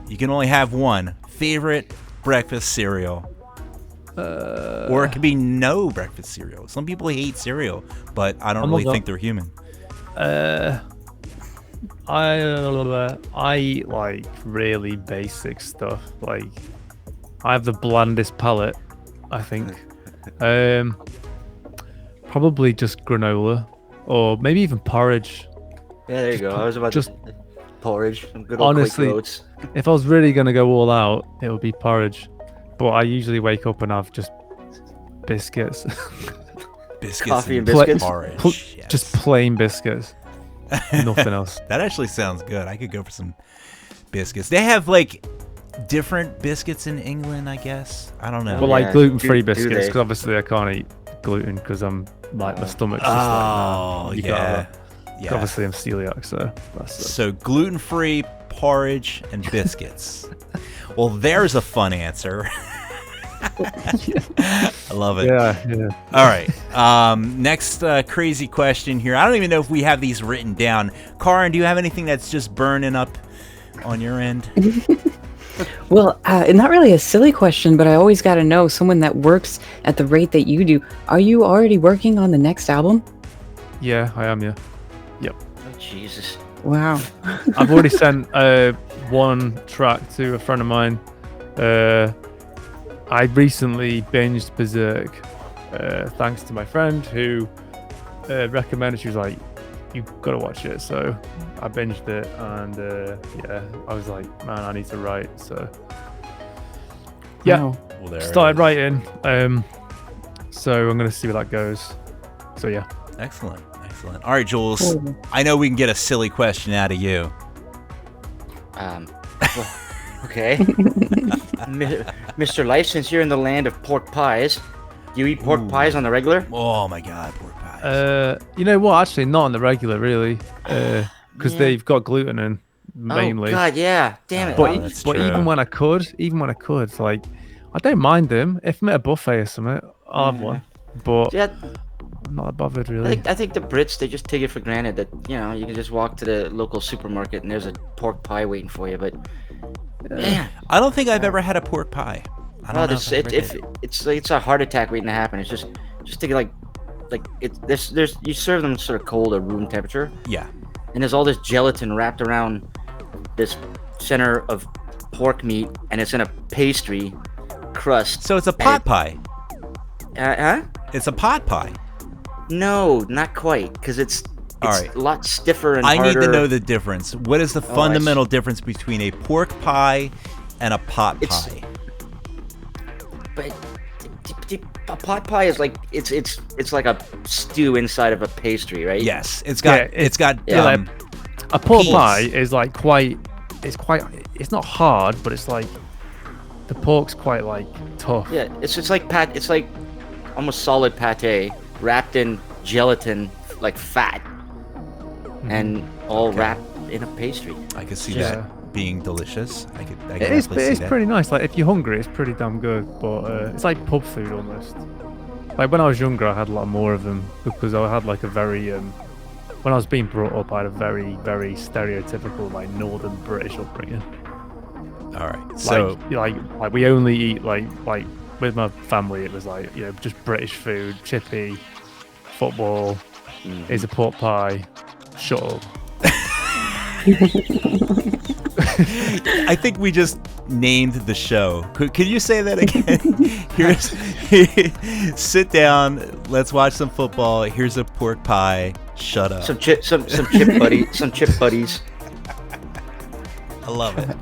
You can only have one favorite breakfast cereal. Or it could be no breakfast cereal. Some people hate cereal, but I don't really think they're human. I eat like really basic stuff. Like I have the blandest palate, I think. Probably just granola, or maybe even porridge. Yeah, there you go. I was about just to porridge. Some good old honestly, Quaker oats. If I was really gonna go all out, it would be porridge. But I usually wake up and have just biscuits. Coffee and biscuits. Porridge. Yes. Just plain biscuits. Nothing else. That actually sounds good. I could go for some biscuits. They have like different biscuits in England, I guess. I don't know. Well, like gluten-free do biscuits, they? because obviously I can't eat gluten because I'm like my stomach's just like, yeah. Obviously I'm celiac, so that's it. So gluten-free porridge and biscuits. Well, there's a fun answer. I love it. Yeah. All right. Next crazy question here. I don't even know if we have these written down. Kaarin, do you have anything that's just burning up on your end? Well, not really a silly question, but I always got to know, someone that works at the rate that you do, are you already working on the next album? Yeah, I am, yeah. Yep. Oh, Jesus. Wow. I've already sent one track to a friend of mine. I recently binged Berserk, thanks to my friend who recommended. She was like, "You've got to watch it." So I binged it, and I was like, "Man, I need to write." So yeah, Wow. Well, started writing. So I'm gonna see where that goes. So yeah. Excellent. All right, Jules. I know we can get a silly question out of you. Okay. Mr. Life, since you're in the land of pork pies, do you eat pork pies on the regular? Oh my God, pork pies. You know what? Actually, not on the regular, really, because they've got gluten in mainly. Oh God, yeah. Damn it. But, that's but true. even when I could, like, I don't mind them. If I'm at a buffet or something, I'll have one. But Yeah, I'm not bothered really. I think the Brits, they just take it for granted that, you can just walk to the local supermarket and there's a pork pie waiting for you. But man, I don't think I've ever had a pork pie. I don't know it's a heart attack waiting to happen. It's just think there's you serve them sort of cold or room temperature, Yeah. and there's all this gelatin wrapped around this center of pork meat, and it's in a pastry crust. So it's a pot pie. Huh? It's a pot pie. No, not quite, because it's All right. a lot stiffer and I harder. need to know the difference. What is the fundamental difference between a pork pie and a pot pie? But a pot pie is like it's like a stew inside of a pastry, right? Yes, it's got A pork peas. pie is like it's not hard, but it's like the pork's quite like tough. Yeah, it's like almost solid pate wrapped in gelatin, like fat, and all wrapped in a pastry. I could see Yeah. that being delicious. I could It's definitely see that. pretty nice. Like if you're hungry, it's pretty damn good. But it's like pub food almost. Like when I was younger, I had a lot more of them because I had like a very when I was being brought up, I had a very very stereotypical like northern British upbringing. All right. So like we only eat like with my family, it was like just British food, chippy, football, is a pork pie. Shut up. I think we just named the show. Could you say that again? Sit down. Let's watch some football. Here's a pork pie. Shut up. Some chip buddies. I love it.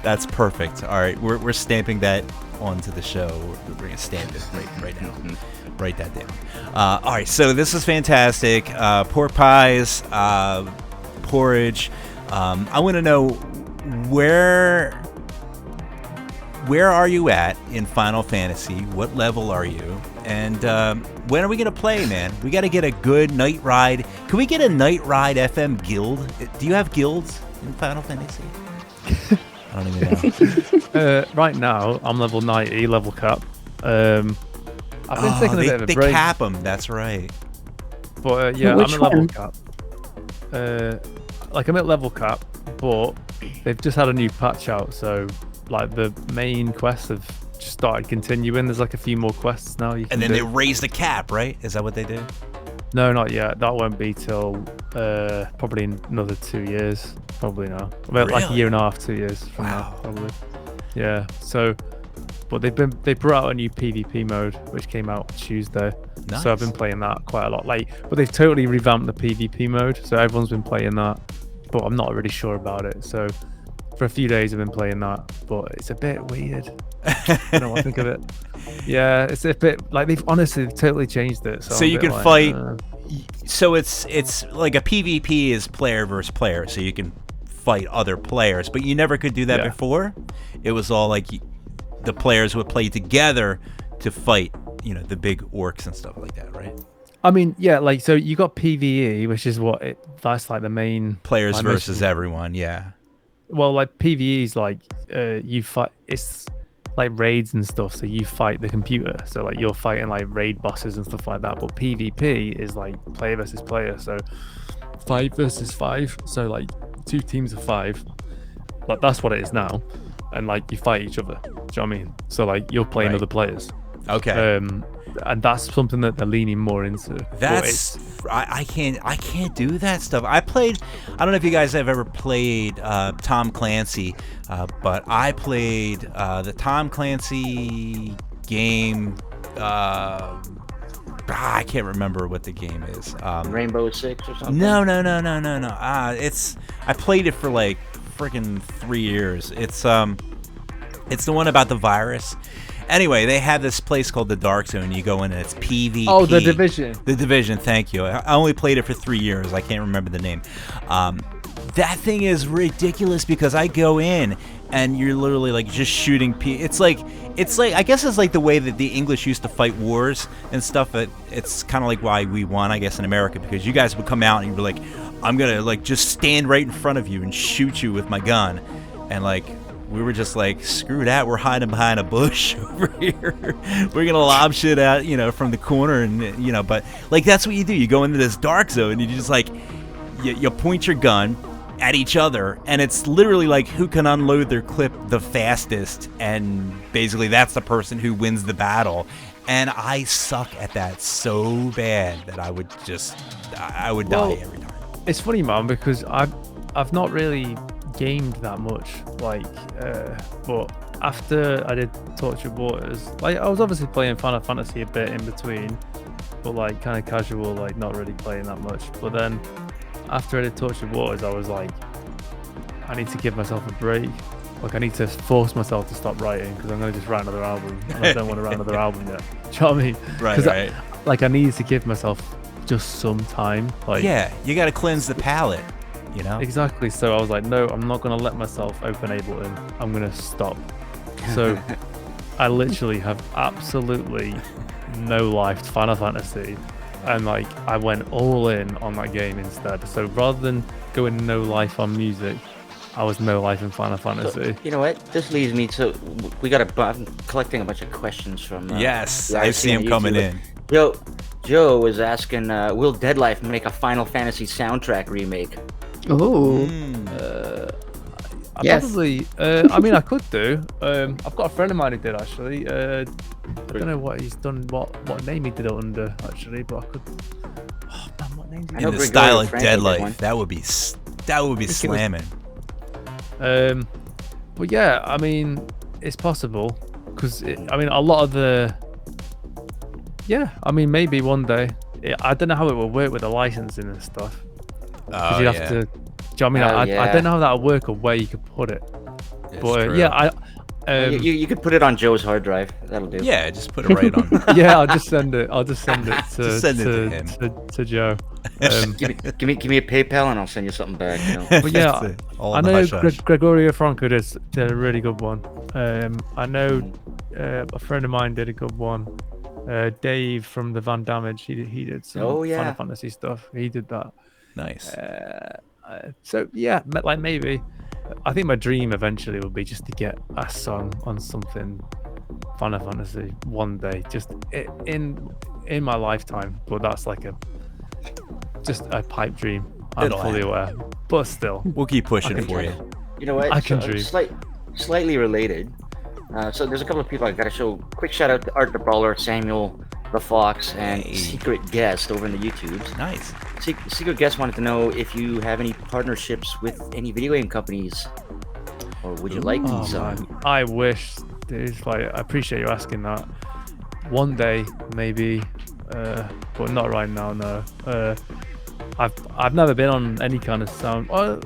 That's perfect. All right, we're stamping that onto the show. We're gonna stamp it right now. Write that down. All right, so this is fantastic. Pork pies, porridge. I want to know where are you at in Final Fantasy? What level are you? And when are we gonna play, man? We got to get a good night ride. Can we get a night ride FM guild? Do you have guilds in Final Fantasy? I don't even know. Right now, I'm level 90, level cap. I've been taking a bit of a break. They cap them, that's right. But yeah, Which I'm at level one? cap. I'm at level cap, but they've just had a new patch out, so like the main quests have just started continuing. There's like a few more quests now. You can And then do. they raised the cap, right? Is that what they did? No, not yet. That won't be till probably another 2 years. Probably now. About like a Really? year and a half, 2 years from Wow. now, probably. Yeah. So, but they brought out a new PvP mode which came out Tuesday. Nice. So I've been playing that quite a lot. But they've totally revamped the PvP mode, so everyone's been playing that. But I'm not really sure about it. So for a few days I've been playing that, but it's a bit weird. I don't know what I think of it. Yeah, it's a bit like they've totally changed it. So, So I'm a you bit can like, fight. So it's like a PvP is player versus player, so you can fight other players, but you never could do that Yeah. before. It was all like the players would play together to fight, the big orcs and stuff like that, right? I mean, yeah, so you got PvE, which is that's like the main Players like, versus everyone, yeah. Well, like PvE is like you fight. It's like raids and stuff. So you fight the computer. So like you're fighting like raid bosses and stuff like that. But PvP is like player versus player. So 5 versus 5. So like 2 teams of 5. Like that's what it is now. And like you fight each other. Do you know what I mean? So like you're playing Right. other players. Okay. And that's something that they're leaning more into. But I can't do that stuff. I don't know if you guys have ever played Tom Clancy, but I played the Tom Clancy game. I can't remember what the game is. Rainbow Six or something. No. I played it for like freaking 3 years. It's the one about the virus. Anyway, they have this place called the Dark Zone. You go in and it's PvP. Oh, The Division. The Division, thank you. I only played it for 3 years. I can't remember the name. That thing is ridiculous because I go in and you're literally like just shooting people. It's like I guess it's like the way that the English used to fight wars and stuff. It's kind of like why we won, I guess, in America, because you guys would come out and you'd be like, I'm gonna like just stand right in front of you and shoot you with my gun, and like. We were just like, screw that, we're hiding behind a bush over here. We're going to lob shit out, from the corner. And, but like, that's what you do. You go into this dark zone and you just like, you point your gun at each other. And it's literally like who can unload their clip the fastest. And basically that's the person who wins the battle. And I suck at that so bad that I would die every time. It's funny, man, because I've not really gamed that much, but after I did Tortured Waters, like I was obviously playing Final Fantasy a bit in between, but like kind of casual, like not really playing that much. But then after I did Tortured Waters, I was like, I need to give myself a break. Like I need to force myself to stop writing because I'm gonna just write another album, and I don't want to write another album yet. Do you know what I mean? Right. I needed to give myself just some time. Like Yeah, you got to cleanse the palate. Exactly. So I was like, no, I'm not going to let myself open Ableton. I'm going to stop. So I literally have absolutely no life to Final Fantasy. And like, I went all in on that game instead. So rather than going no life on music, I was no life in Final Fantasy. So, you know what? This leads me to, I'm collecting a bunch of questions from... yes, the I IC see him on coming YouTube. in. Joe was asking, will Deadlife make a Final Fantasy soundtrack remake? Ooh. Yes. Probably. I mean, I could do. I've got a friend of mine who did actually. I don't know what he's done, what name he did it under actually, but I could. Oh, know the style of Gregorio Franco did one. Deadlife. That would be slamming. But yeah, I mean, it's possible because I mean, a lot of the. Yeah, I mean, maybe one day. I don't know how it will work with the licensing and stuff. Oh, you'd have to. Do you know what I mean? I don't know how that would work or where you could put it. It's But true. yeah, you could put it on Joe's hard drive. That'll do. Yeah, just put it right on. yeah, I'll just send it. Just send it to him. to Joe. Give me a PayPal and I'll send you something back. You know? But yeah, That's it. All I in the know hush-hush. Gregorio Franco did a really good one. I know a friend of mine did a good one. Dave from the Van Damage, he did some Final Fantasy stuff. He did that. Nice. So yeah, like maybe. I think my dream eventually would be just to get a song on something Final Fantasy one day, just in my lifetime. But that's like just a pipe dream. I'm It'll fully happen. aware, but still, We'll keep pushing for you. You know what? I can dream. Slightly related. So there's a couple of people I got to show. Quick shout out to Art the Brawler, Samuel the Fox, and Secret Guest over in the YouTubes. Nice. Secret Guest wanted to know if you have any partnerships with any video game companies, or would you like oh, some? man. I wish. Dude, like, I appreciate you asking that. One day, maybe, but not right now. No. I've never been on any kind of sound. I've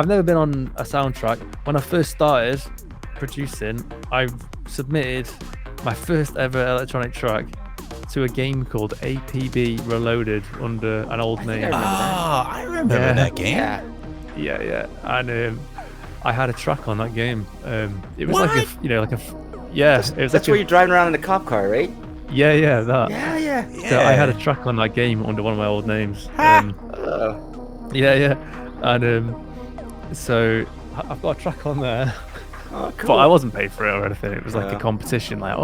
never been on a soundtrack. When I first started producing, I submitted my first ever electronic track to a game called APB Reloaded under an old name. I remember that game. Yeah. And I had a track on that game. It was What? it was That's like where you're driving around in the cop car, right? that. Yeah. So I had a track on that game under one of my old names. And so I've got a track on there. Oh, cool. But I wasn't paid for it or anything. It was like a competition, like,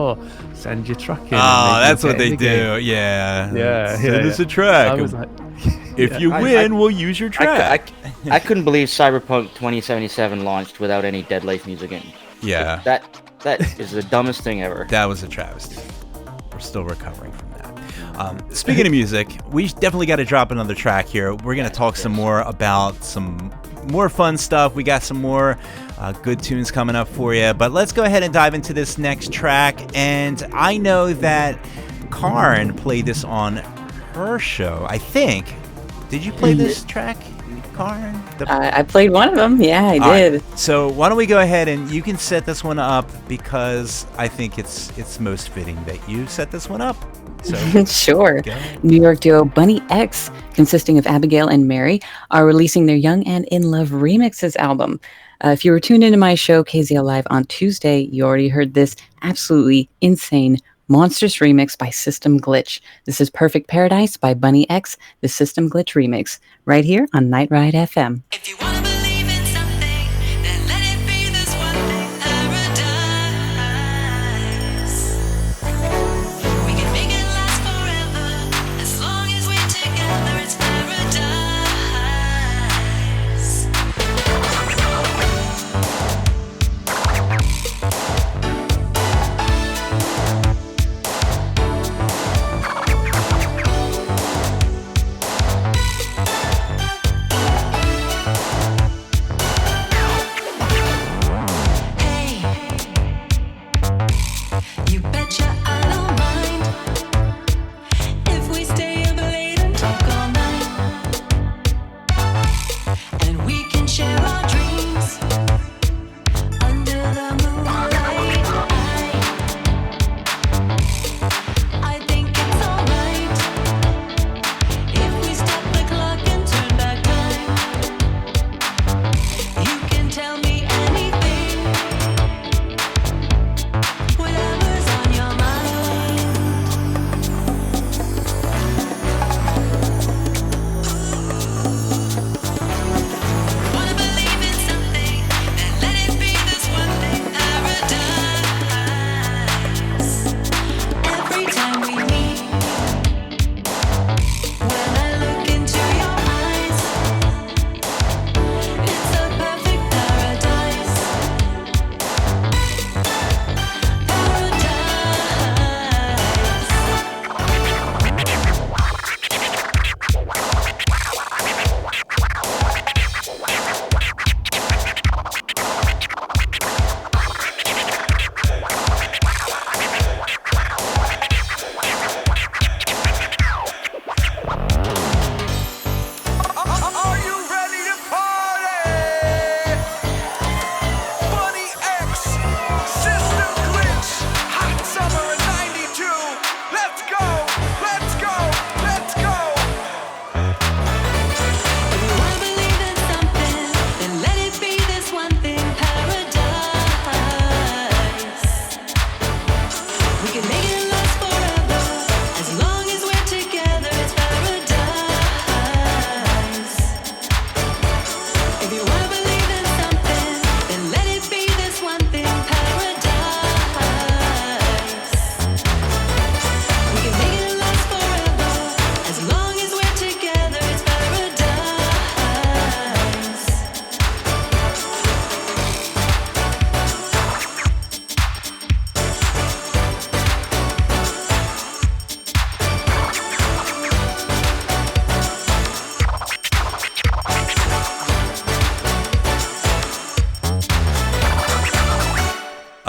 send your track in. Oh, and that's maybe what they you'll get in the do. game. Yeah. Send us a I track. was like, If you win, we'll use your track. I couldn't believe Cyberpunk 2077 launched without any Deadlife music in. Yeah. That is the dumbest thing ever. That was a travesty. We're still recovering from that. Speaking of music, we definitely got to drop another track here. We're going to talk some more about some more fun stuff. We got some more good tunes coming up for you. But let's go ahead and dive into this next track. And I know that Kaarin played this on her show, I think. Did you play this track, Kaarin? I played one of them. Yeah, I All did. right. So why don't we go ahead and you can set this one up because I think it's most fitting that you set this one up. So Sure. go. New York duo Bunny X, consisting of Abigail and Mary, are releasing their Young and In Love Remixes album. If you were tuned into my show, KZL Live, on Tuesday, you already heard this absolutely insane, monstrous remix by System Glitch. This is Perfect Paradise by Bunny X, the System Glitch remix, right here on Night Ride FM. If you wanna believe in something, then let it be this one thing, paradise. We can make it last forever, as long as we're together, it's paradise.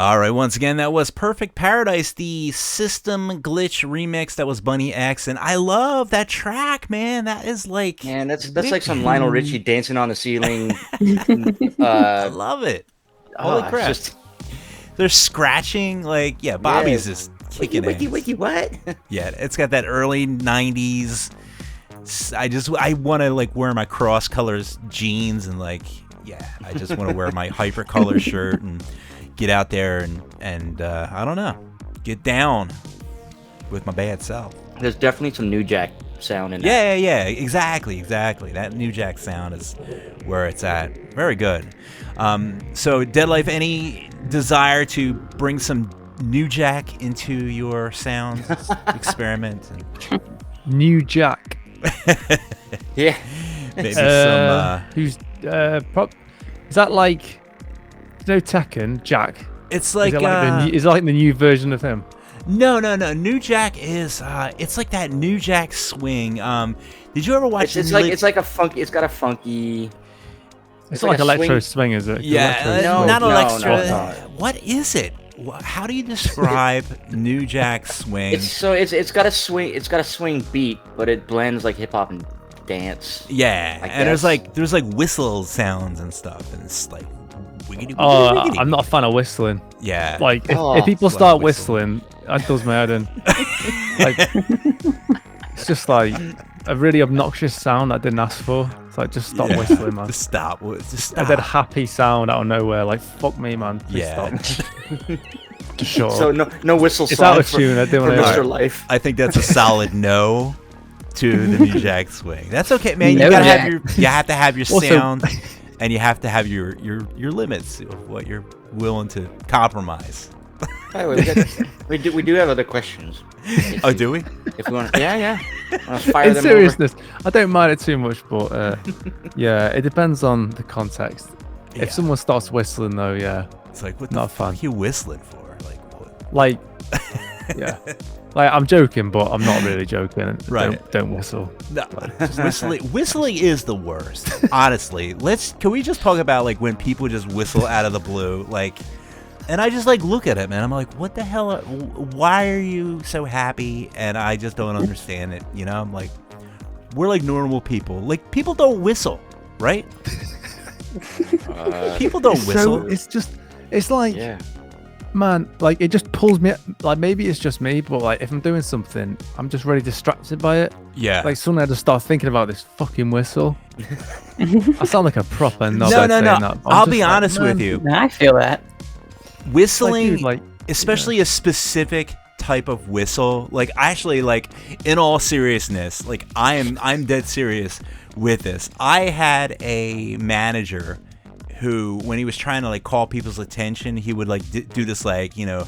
All right, once again, that was Perfect Paradise, the System Glitch remix. That was Bunny X, and I love that track, man. That is like, Man, that's like some Lionel Richie dancing on the ceiling. I love it. Holy it's crap! just- They're scratching, like, yeah. Bobby's just kicking wiki, what? Yeah, it's got that early '90s. I want to like wear my cross colors jeans and like, yeah, I just want to wear my hypercolor shirt and get out there and I don't know, get down with my bad self. There's definitely some New Jack sound in that. Yeah, exactly. That New Jack sound is where it's at. Very good. So, Deadlife, any desire to bring some New Jack into your sound experiment? New Jack. Yeah. Maybe some. Who's is that like, Tekken Jack? It's like, is it like the new version of him? No. New Jack is it's like that New Jack swing. Did you ever watch? It's like a funky. It's got a funky. It's like electro swing, is it? Yeah, No, not no, electro. no. What is it? How do you describe New Jack swing? It's got a swing. It's got a swing beat, but it blends like hip hop and dance. Yeah, I and guess. there's like whistle sounds and stuff, and it's like wiggity, Oh, wiggity. I'm not a fan of whistling. Yeah, Like, Oh. if people It's like start whistling. whistling, that does my head in. Like, it's just like a really obnoxious sound I didn't ask for. It's like, just stop whistling, man. Just stop. Just I stop. did happy sound out of nowhere. Like, fuck me, man. Please Yeah. stop. Just shut So up. no whistle It's song out of for, tune. I didn't for want Mr. to. Life. I think that's a solid no to the New Jack swing. That's okay, man. No You gotta Jack. have to have your Also- sound, and you have to have your limits of what you're willing to compromise. By the way, we do have other questions. Oh, do we? If we want, yeah. Wanna fire In them seriousness, I don't mind it too much, but yeah, it depends on the context. Yeah. If someone starts whistling, though, yeah, It's like, what Not the fun. fuck are you whistling for? Like, what? like, yeah, like I'm joking, but I'm not really joking. Right. Don't whistle. No, whistling is the worst. Honestly, can we just talk about like when people just whistle out of the blue, like, and I just like look at it, man. I'm like, what the hell? Why are you so happy? And I just don't understand it. You know, I'm like, we're like normal people. Like, people don't whistle, right? People don't whistle. So it's like, Yeah. man, like it just pulls me. Like maybe it's just me, but like if I'm doing something, I'm just really distracted by it. Yeah. Like suddenly I just start thinking about this fucking whistle. I sound like a proper knob. no. saying that, but I'm I'll just be like, honest with man, you. I feel that. Whistling, dude, like, especially a specific type of whistle, like actually, like in all seriousness, like I'm dead serious with this. I had a manager who, when he was trying to like call people's attention, he would like do this, like, you know,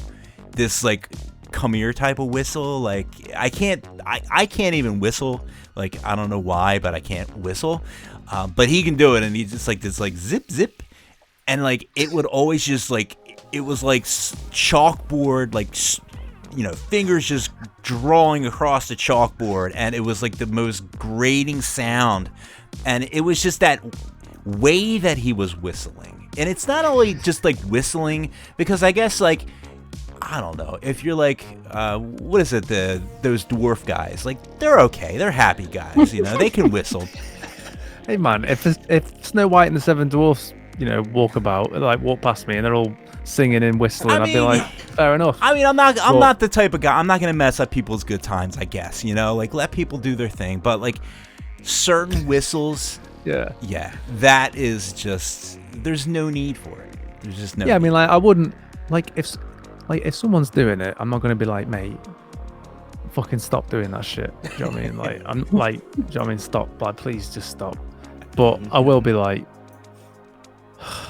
this like come here type of whistle. Like I can't even whistle. Like, I don't know why, but I can't whistle. But he can do it, and he just like this like zip zip, and like it would always just like, it was like chalkboard, like, you know, fingers just drawing across the chalkboard, and it was like the most grating sound, and it was just that way that he was whistling. And it's not only just like whistling, because I guess, like, I don't know, if you're like what is it, those dwarf guys, like, they're okay, they're happy guys, you know, they can whistle. Hey man, if Snow White and the Seven Dwarfs, you know, walk past me and they're all singing and whistling, I I'd be mean, like, fair enough. I mean, I'm not the type of guy. I'm not gonna mess up people's good times, I guess. You know, like, let people do their thing. But like certain whistles, yeah, that is just, there's no need for it. There's just no. Yeah, I need. mean, like I wouldn't like if someone's doing it, I'm not gonna be like, mate, fucking stop doing that shit. Do you know what I mean? Like, I'm like, do you know what I mean? Stop, like, please just stop. But I will be like,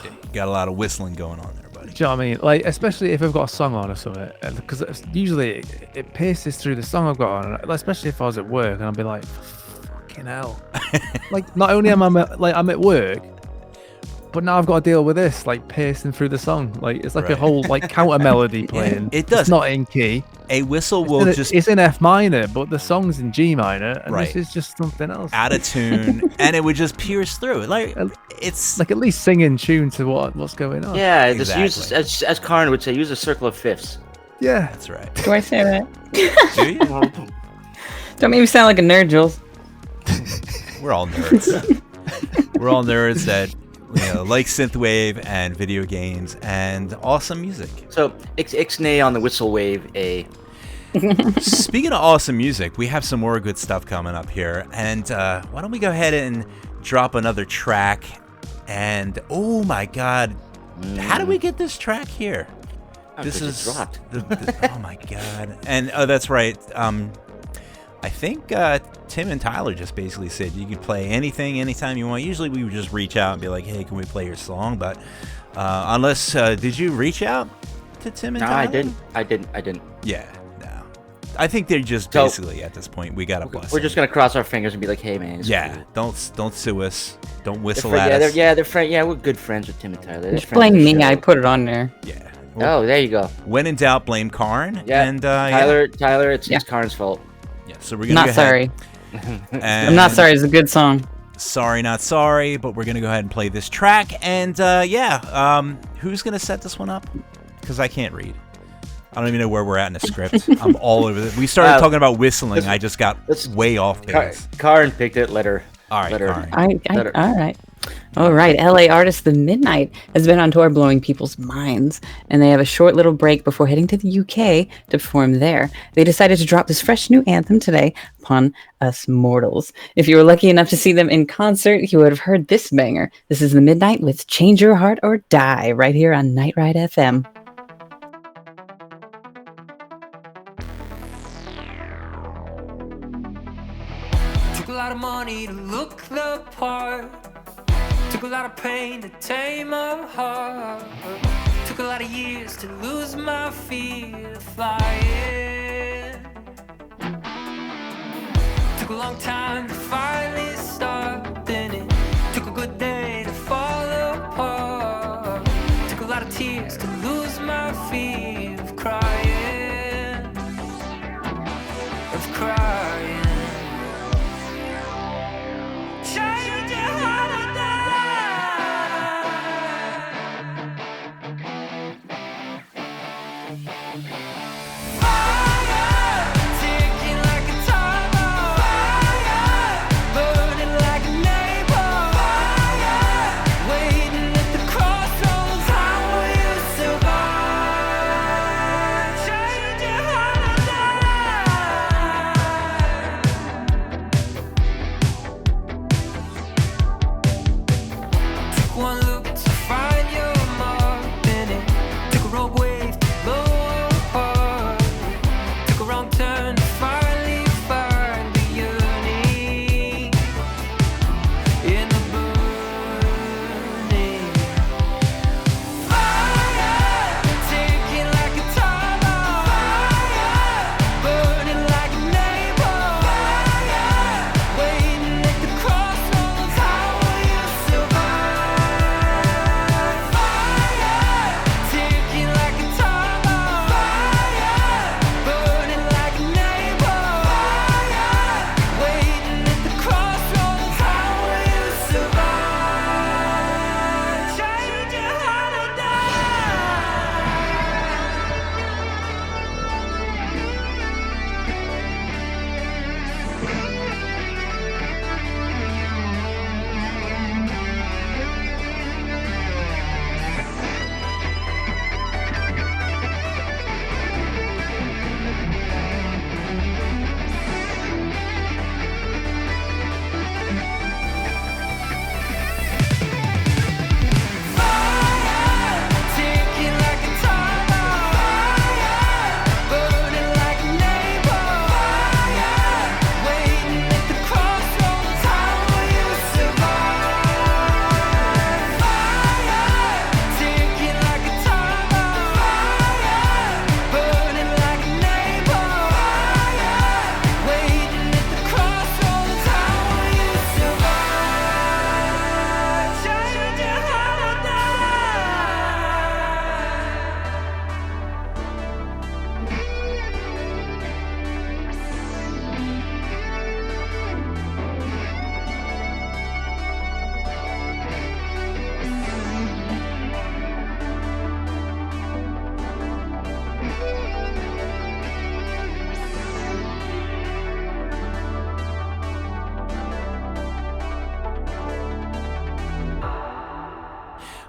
You got a lot of whistling going on there, buddy. do you know what I mean? Like, especially if I've got a song on or something, because usually it pierces through the song I've got on, especially if I was at work, and I'd be like, fucking hell. Like, not only am I'm at work, but now I've got to deal with this, like piercing through the song. Like it's like a whole like counter melody playing. it does. It's not in key. A whistle It's in F minor, but the song's in G minor, and this is just something else. Out of tune, and it would just pierce through. Like it's like at least sing in tune to what's going on. Yeah, Exactly. just use as Kaarin would say, use a circle of fifths. Yeah, that's right. Do I say that? Do you? Don't make me sound like a nerd, Jules. We're all nerds. We're all nerds that like synthwave and video games and awesome music. So ixnay on the whistle wave a. Speaking of awesome music, we have some more good stuff coming up here, and why don't we go ahead and drop another track? And oh my God, how did we get this track here? This is dropped. Oh my God! And that's right. I think Tim and Tyler just basically said you could play anything, anytime you want. Usually we would just reach out and be like, "Hey, can we play your song?" But unless did you reach out to Tim and Tyler? No, I didn't. Yeah, no. I think they're just basically at this point we gotta bless. We're just gonna cross our fingers and be like, "Hey, man." Yeah, cool. don't sue us. Don't whistle at us. They're friends. Yeah, we're good friends with Tim and Tyler. Just blame me. I put it on there. Yeah. Oh, there you go. When in doubt, blame Kaarin. Yeah. And Tyler, it's Kaarin's fault. Yeah. So we're gonna Not go sorry. And I'm not sorry. It's a good song. Sorry, not sorry. But we're gonna go ahead and play this track. And who's gonna set this one up? Because I can't read. I don't even know where we're at in the script. I'm all over it. We started talking about whistling. I just got way off base. Kaarin picked it. Let her. All right, Kaarin. All right. LA artist The Midnight has been on tour blowing people's minds, and they have a short little break before heading to the UK to perform there. They decided to drop this fresh new anthem today upon us mortals. If you were lucky enough to see them in concert, you would have heard this banger. This is The Midnight with Change Your Heart or Die right here on Night Ride FM. Took a lot of money to look the part. Took a lot of pain to tame my heart. Took a lot of years to lose my fear of flying. Took a long time to finally stop, and it took a good day to fall apart. Took a lot of tears to lose my fear of crying. Of crying. Change your heart or fire, ticking like a time bomb. Fire, burning like a napalm. Fire,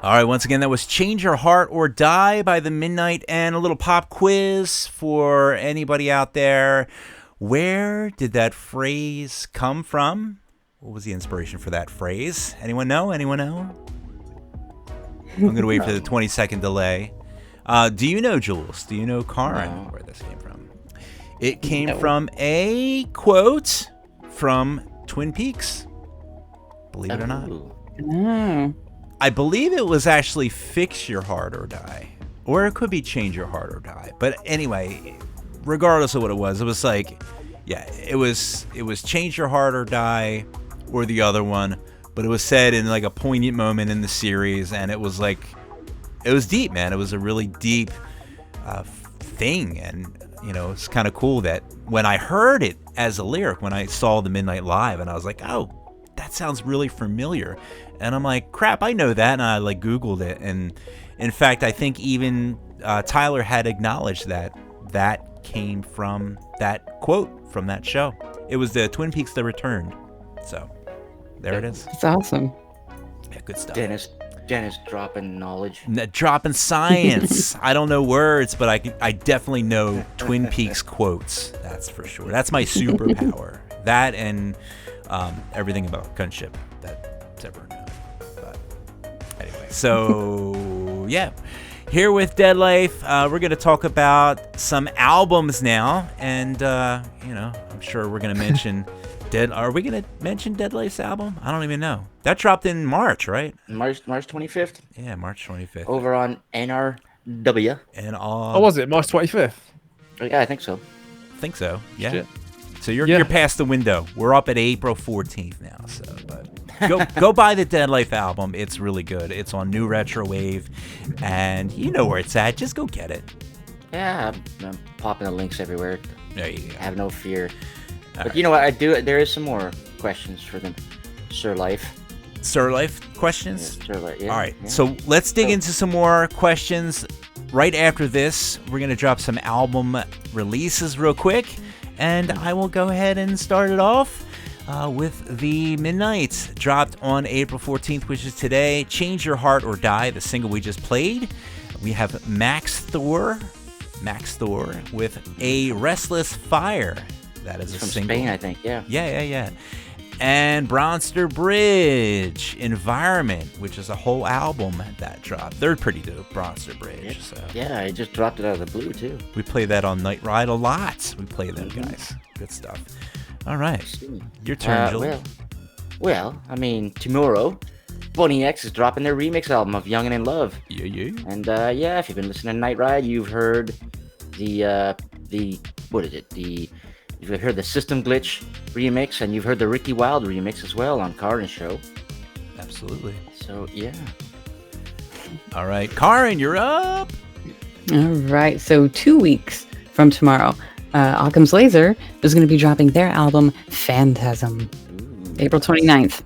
All right, once again, that was Change Your Heart or Die by The Midnight, and a little pop quiz for anybody out there. Where did that phrase come from? What was the inspiration for that phrase? Anyone know? Anyone know? I'm going to wait for the 20-second delay. Do you know, Jules? Do you know, Kaarin, where this came from? It came from a quote from Twin Peaks. Believe it or not. Oh. I believe it was actually Fix Your Heart or Die. Or it could be Change Your Heart or Die. But anyway, regardless of what it was like, yeah, it was Change Your Heart or Die or the other one. But it was said in like a poignant moment in the series. And it was like, it was deep, man. It was a really deep thing. And, you know, it's kind of cool that when I heard it as a lyric, when I saw the Midnight Live, and I was like, oh, that sounds really familiar. And I'm like, crap, I know that. And I like Googled it. And in fact, I think even Tyler had acknowledged that came from that quote from that show. It was the Twin Peaks that returned. So there it is. It's awesome. Yeah, good stuff. Dennis dropping knowledge. Dropping science. I don't know words, but I definitely know Twin Peaks quotes. That's for sure. That's my superpower. That and everything about gunship that's ever known. But anyway, so yeah, here with Deadlife, we're gonna talk about some albums now, and you know, I'm sure we're gonna mention. Are we gonna mention Deadlife's album? I don't even know. That dropped in March, right? March 25th. Yeah, March 25th. Over on NRW. And Oh, was it March 25th? Yeah, I think so. Think so. Yeah. Shit. So you're past the window. We're up at April 14th now. So, but go buy the Deadlife album. It's really good. It's on New Retro Wave, and you know where it's at. Just go get it. Yeah, I'm popping the links everywhere. There you go. Have no fear. All But right. you know what? I do. There is some more questions for them, Sir Life. Sir Life questions. Sir Life. Yeah, All right. yeah. So let's dig into some more questions. Right after this, we're gonna drop some album releases real quick, and I will go ahead and start it off with The Midnight. Dropped on April 14th, which is today. Change Your Heart or Die, the single we just played. We have Max Thor with A Restless Fire. That is It's a from single. Spain, I think. Yeah. Yeah. And Bronster Bridge, Environment, which is a whole album that dropped. They're pretty dope, Bronster Bridge. So Yeah, I just dropped it out of the blue too. we play that on Night Ride a lot. We play them guys. Good stuff. All right, your turn, Jules. Well, I mean, tomorrow, Bonnie X is dropping their remix album of Young and in Love. Yeah. And yeah, if you've been listening to Night Ride, you've heard you've heard the System Glitch remix, and you've heard the Ricky Wilde remix as well on Kaarin's show. Absolutely. So yeah. All right, Kaarin, you're up. All right. So 2 weeks from tomorrow, Occam's Laser is going to be dropping their album Phantasm, April 29th.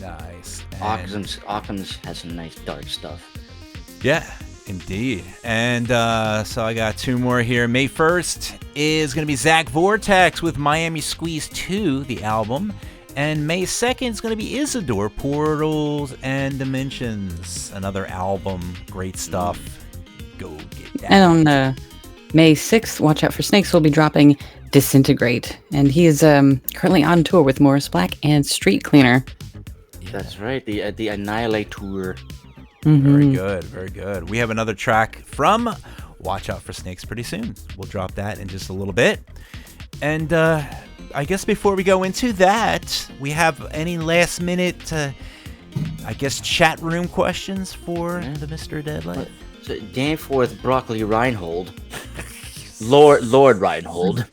Nice. And- Occam's has some nice dark stuff. Yeah, indeed. And so I got two more here. May 1st is going to be Zach Vortex with Miami Squeeze 2, the album. And May 2nd is going to be Isidore, Portals and Dimensions, another album. Great stuff. Go get that. And on May 6th, Watch Out for Snakes will be dropping Disintegrate. And he is currently on tour with Morris Black and Street Cleaner. That's right, the Annihilator. Very good, very good. We have another track from Watch Out for Snakes pretty soon. We'll drop that in just a little bit. And I guess before we go into that, we have any last minute, chat room questions for the Mr. Deadlife? So Danforth Broccoli Reinhold, Lord Reinhold,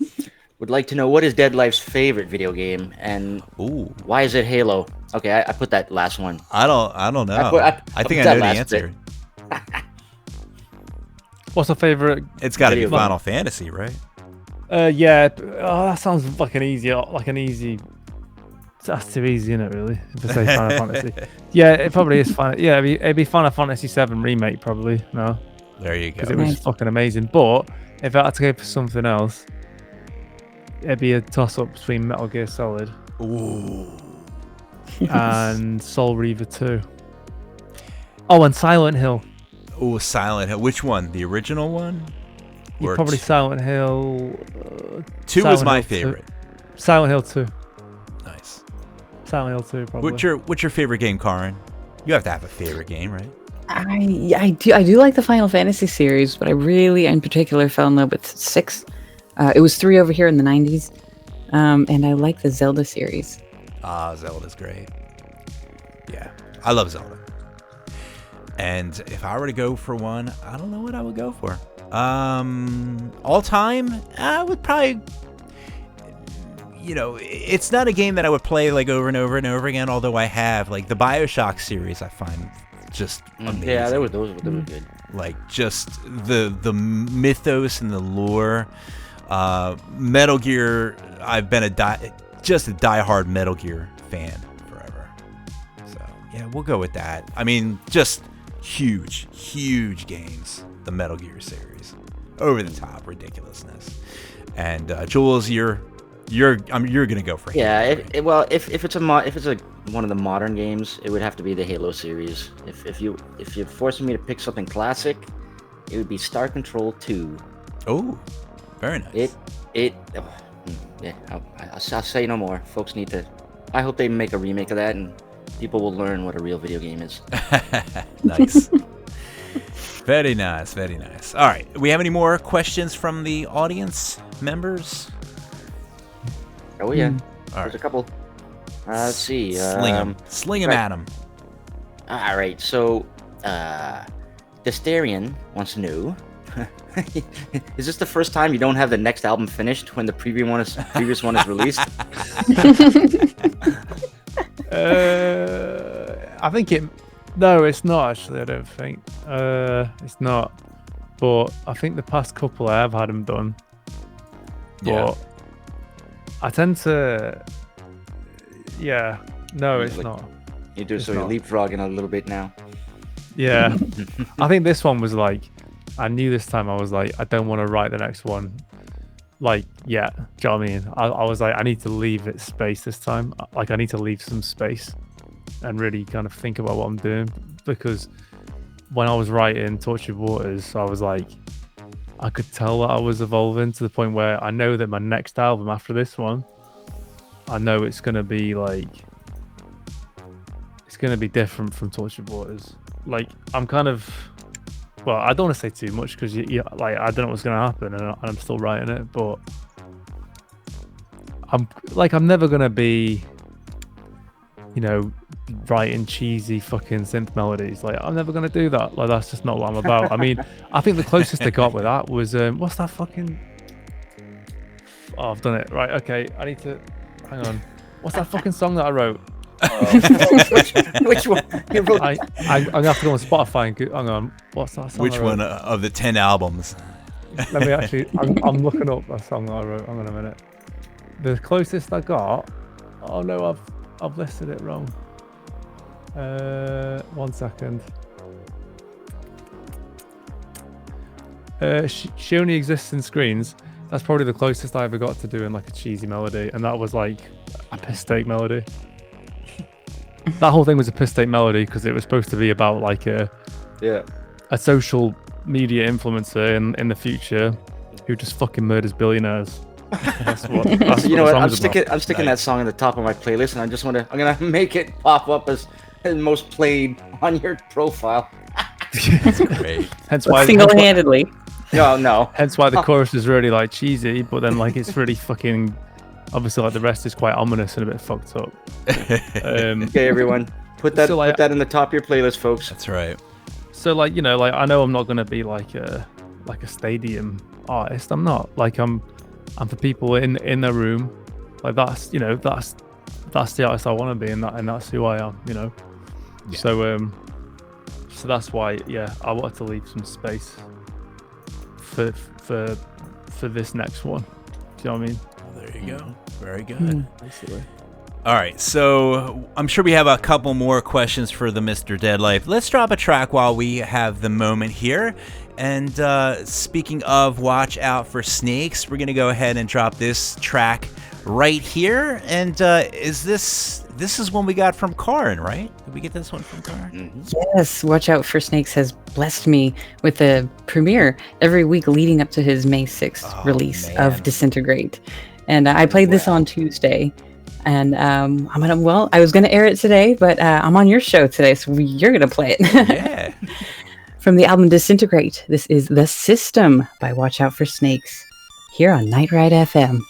would like to know what is Deadlife's favorite video game and why is it Halo? Okay, I put that last one. I don't know. I think put I know that the last answer. What's the favorite? It's got to be Video game. Final Fantasy, right? Yeah. Oh, that sounds like an easy. That's too easy, isn't it? Really, if I say Final Fantasy. Yeah, it probably is. Yeah, it'd be Final Fantasy 7 remake probably. No, There you go. because it was fucking amazing. But if I had to go for something else, it'd be a toss up between Metal Gear Solid Ooh. and Soul Reaver 2. Oh, and Silent Hill. Oh, Silent Hill. Which one? The original one? Or Probably two? Silent Hill. 2 was Silent my Hill 2. favorite. Silent Hill 2. Nice. Silent Hill 2, probably. What's your favorite game, Kaarin? You have to have a favorite game, right? I do like the Final Fantasy series, but I really, in particular, fell in love with 6. It was 3 over here in the 90s, and I like the Zelda series. Zelda's great. Yeah, I love Zelda. And if I were to go for one, I don't know what I would go for. All time, I would probably, it's not a game that I would play like over and over and over again. Although I have like the BioShock series, I find just amazing. Yeah, those were good. Like just the mythos and the lore. Metal Gear, I've been a diehard Metal Gear fan forever. So yeah, we'll go with that. I mean, just huge games. The Metal Gear series, over the top ridiculousness. And Jules, you're gonna go for Yeah, Halo, right? if it's one of the modern games, it would have to be the Halo series. If you're forcing me to pick something classic, it would be Star Control 2. Oh, very nice. I'll say no more. Folks need to. I hope they make a remake of that, and people will learn what a real video game is. Nice. Very nice. All right, we have any more questions from the audience members? Oh yeah, All there's right. a couple. Let's see. Sling 'em right. at 'em. All right, so Destarian wants to know: is this the first time you don't have the next album finished when the previous one is released? I think it. No, it's not actually. I don't think. It's not. But I think the past couple I have had them done. But Yeah. I tend to. Yeah. No, it's not. You do It's so you're not. leapfrogging a little bit now. Yeah. I think this one was like. I knew this time I was like, I don't want to write the next one. Like, yeah. Do you know what I mean? I was like, I need to leave it space this time. Like, I need to leave some space and really kind of think about what I'm doing, because when I was writing Tortured Waters, I was like, I could tell that I was evolving to the point where I know that my next album after this one, I know it's going to be like, it's going to be different from Tortured Waters. Like, I'm kind of, well, I don't want to say too much because like, I don't know what's going to happen, and I'm still writing it, but I'm never going to be, writing cheesy fucking synth melodies. Like, I'm never gonna do that. Like, that's just not what I'm about. I mean, I think the closest I got with that was what's that fucking? Oh, I've done it. Right, okay. I need to hang on. What's that fucking song that I wrote? Which one? You wrote... I'm gonna have to go on Spotify and hang on. What's that song? Which one of the 10 albums? Let me actually. I'm looking up that song that I wrote. Hang on a minute. The closest I got. Oh no, I've listed it wrong. 1 second. She only exists in screens. That's probably the closest I ever got to doing like a cheesy melody, and that was like a piss take melody. That whole thing was a piss take melody because it was supposed to be about like a social media influencer in the future who just fucking murders billionaires. That's what You know what? I'm the song's about. sticking that song in the top of my playlist, and I'm gonna make it pop up as most played on your profile. That's great. Hence why Single-handedly. No. Hence why the chorus is really like cheesy, but then like it's really fucking obviously like the rest is quite ominous and a bit fucked up. Okay, everyone, put that in the top of your playlist, folks. That's right. So like, you know, like I know I'm not gonna be like a stadium artist. I'm not. Like I'm for people in their room. Like that's, you know, that's the artist I want to be, and that's who I am, you know. Yeah. So that's why, yeah, I wanted to leave some space for this next one. Do you know what I mean? Well, there you go. Very good. Basically. All right, so I'm sure we have a couple more questions for the Mr. Deadlife. Let's drop a track while we have the moment here. And speaking of watch out for snakes, we're going to go ahead and drop this track right here. And is this is one we got from Kaarin, right? Did we get this one from Kaarin? Yes, Watch Out for Snakes has blessed me with the premiere every week leading up to his May 6th release of Disintegrate. And I played this on Tuesday. And I was going to air it today, but I'm on your show today, so you're going to play it. Yeah. From the album Disintegrate, this is The System by Watch Out for Snakes, here on Night Ride FM.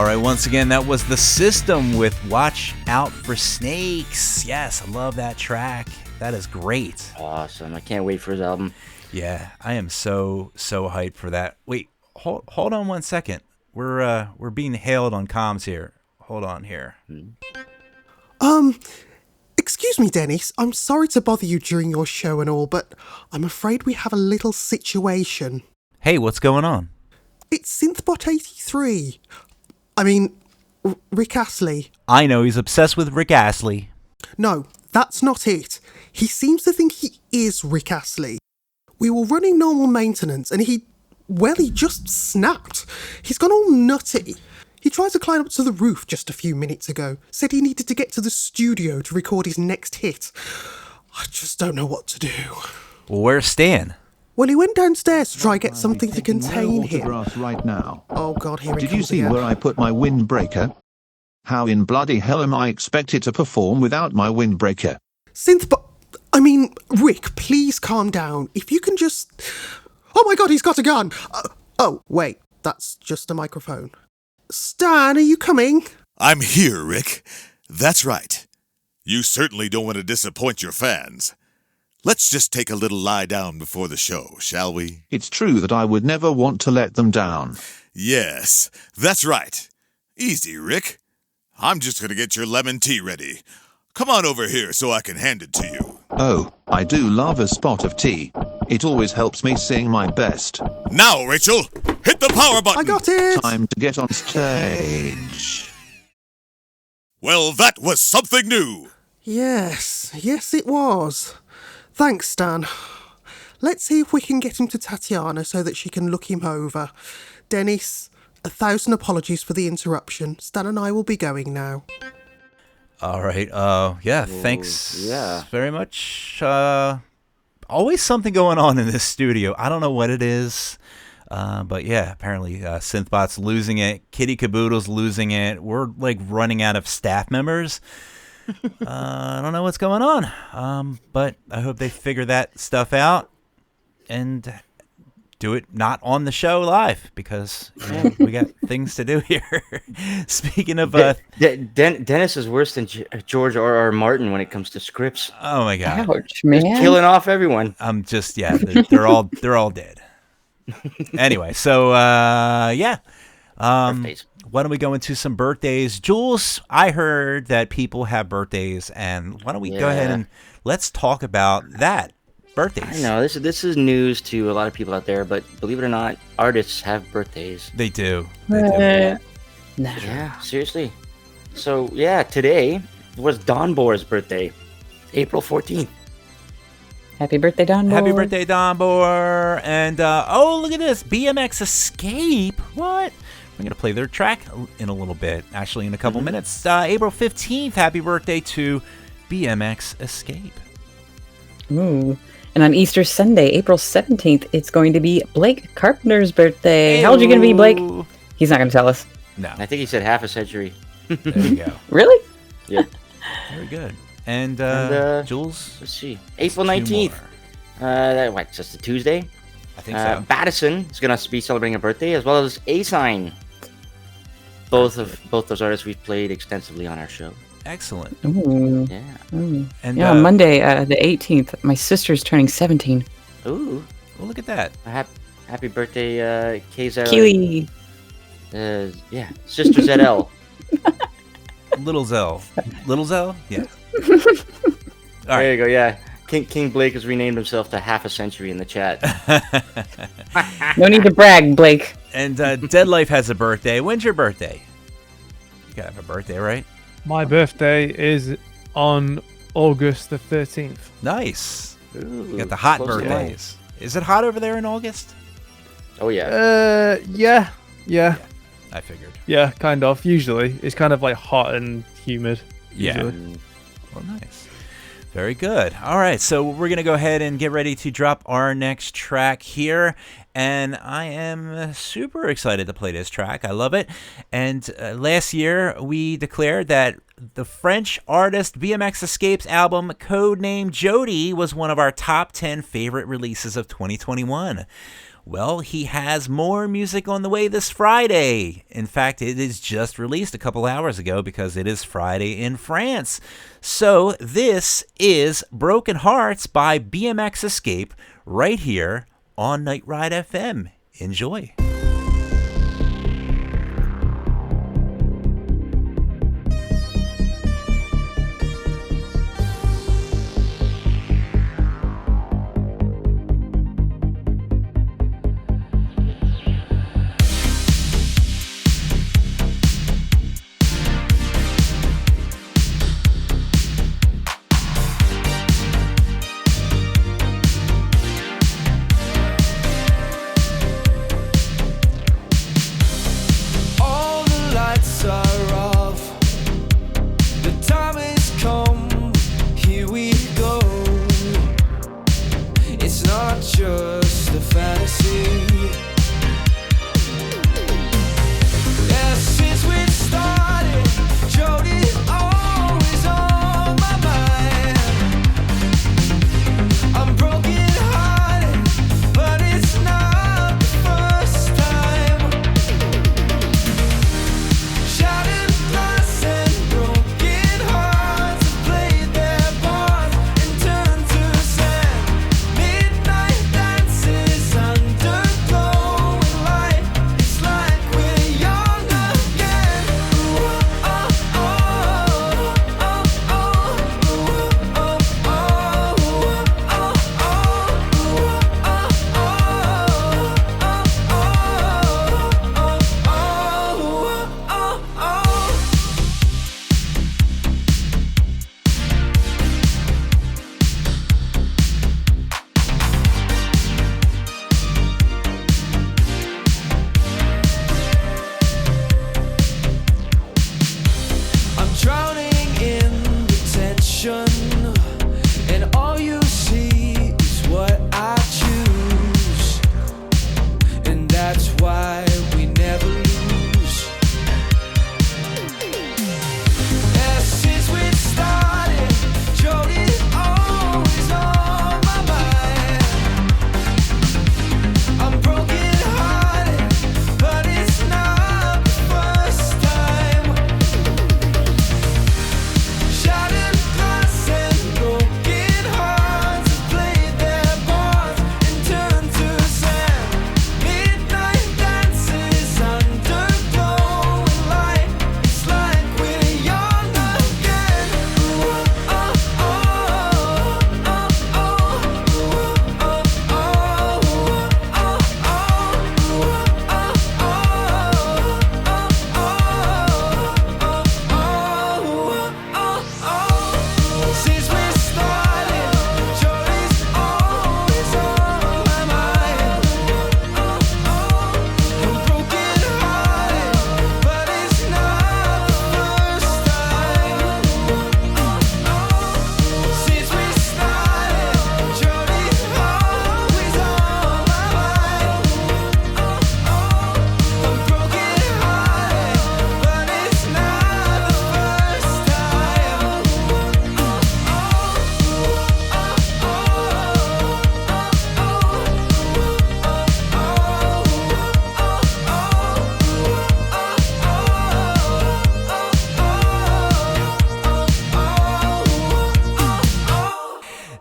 All right, once again, that was The System with Watch Out for Snakes. Yes, I love that track. That is great. Awesome. I can't wait for his album. Yeah, I am so hyped for that. Wait, hold on one second. We're being hailed on comms here. Hold on here. Excuse me, Dennis. I'm sorry to bother you during your show and all, but I'm afraid we have a little situation. Hey, what's going on? It's Synthbot83. I mean, Rick Astley. I know, he's obsessed with Rick Astley. No, that's not it. He seems to think he is Rick Astley. We were running normal maintenance and he just snapped. He's gone all nutty. He tried to climb up to the roof just a few minutes ago, said he needed to get to the studio to record his next hit. I just don't know what to do. Well, where's Stan? Well, he went downstairs to try and get something to contain him. Right now. Oh God, here it Did comes you see again. where I put my windbreaker? How in bloody hell am I expected to perform without my windbreaker? Rick, please calm down. If you can just... Oh my God, he's got a gun! Oh, wait, that's just a microphone. Stan, are you coming? I'm here, Rick. That's right. You certainly don't want to disappoint your fans. Let's just take a little lie down before the show, shall we? It's true that I would never want to let them down. Yes, that's right. Easy, Rick. I'm just going to get your lemon tea ready. Come on over here so I can hand it to you. Oh, I do love a spot of tea. It always helps me sing my best. Now, Rachel, hit the power button. I got it! Time to get on stage. Well, that was something new. Yes it was. Thanks, Stan. Let's see if we can get him to Tatiana so that she can look him over. Dennis, 1,000 apologies for the interruption. Stan and I will be going now. All right. Thanks yeah. very much. Always something going on in this studio. I don't know what it is. But yeah, apparently Synthbot's losing it. Kitty Caboodle's losing it. We're like running out of staff members. I don't know what's going on. But I hope they figure that stuff out and do it not on the show live because we got things to do here. Speaking of Dennis is worse than George R.R. Martin when it comes to scripts. Oh my God. Ouch, man. Just killing off everyone. I'm just they're all dead. Anyway, so Birthdays. why don't we go into some birthdays? Jules, I heard that people have birthdays, and why don't we go ahead and let's talk about that. Birthdays. I know this is news to a lot of people out there, but believe it or not, artists have birthdays. They do. Nah. Yeah, seriously. So yeah, today was Don Boer's birthday, April 14th. Happy birthday, Don Boer. Happy birthday, Don Boer. And oh, look at this, BMX Escape. What? I'm gonna play their track in a little bit. Actually, in a couple minutes. April 15th. Happy birthday to BMX Escape. Ooh. And on Easter Sunday, April 17th, it's going to be Blake Carpenter's birthday. How old are you going to be, Blake? He's not going to tell us. No. I think he said half a century. There you go. Really? Yeah. Very good. And Jules? Let's see. April 19th. Just a Tuesday? I think so. Battison is going to be celebrating a birthday, as well as A-Sign. Both those artists we've played extensively on our show. Excellent. Ooh. Yeah. Ooh. And on Monday, the 18th, my sister's turning 17. Ooh. Well, look at that. Happy birthday, KZ. Kiwi. Sister ZL. Little Zell. Little Zell? Yeah. There you go, yeah. King Blake has renamed himself to half a century in the chat. No need to brag, Blake. And Deadlife has a birthday. When's your birthday? You gotta have a birthday, right? My birthday is on August the 13th. Nice. Ooh, You got the hot close to birthdays. Is it hot over there in August? Oh, yeah. Yeah. I figured. Yeah, kind of. Usually. It's kind of like hot and humid. Yeah. Usually. Well, nice. Very good. All right, so we're going to go ahead and get ready to drop our next track here. And I am super excited to play this track. I love it. And last year, we declared that the French artist BMX Escape's album, Codename Jody, was one of our top 10 favorite releases of 2021. Well, he has more music on the way this Friday. In fact, it is just released a couple hours ago because it is Friday in France. So this is Broken Hearts by BMX Escape right here on Night Ride FM. Enjoy.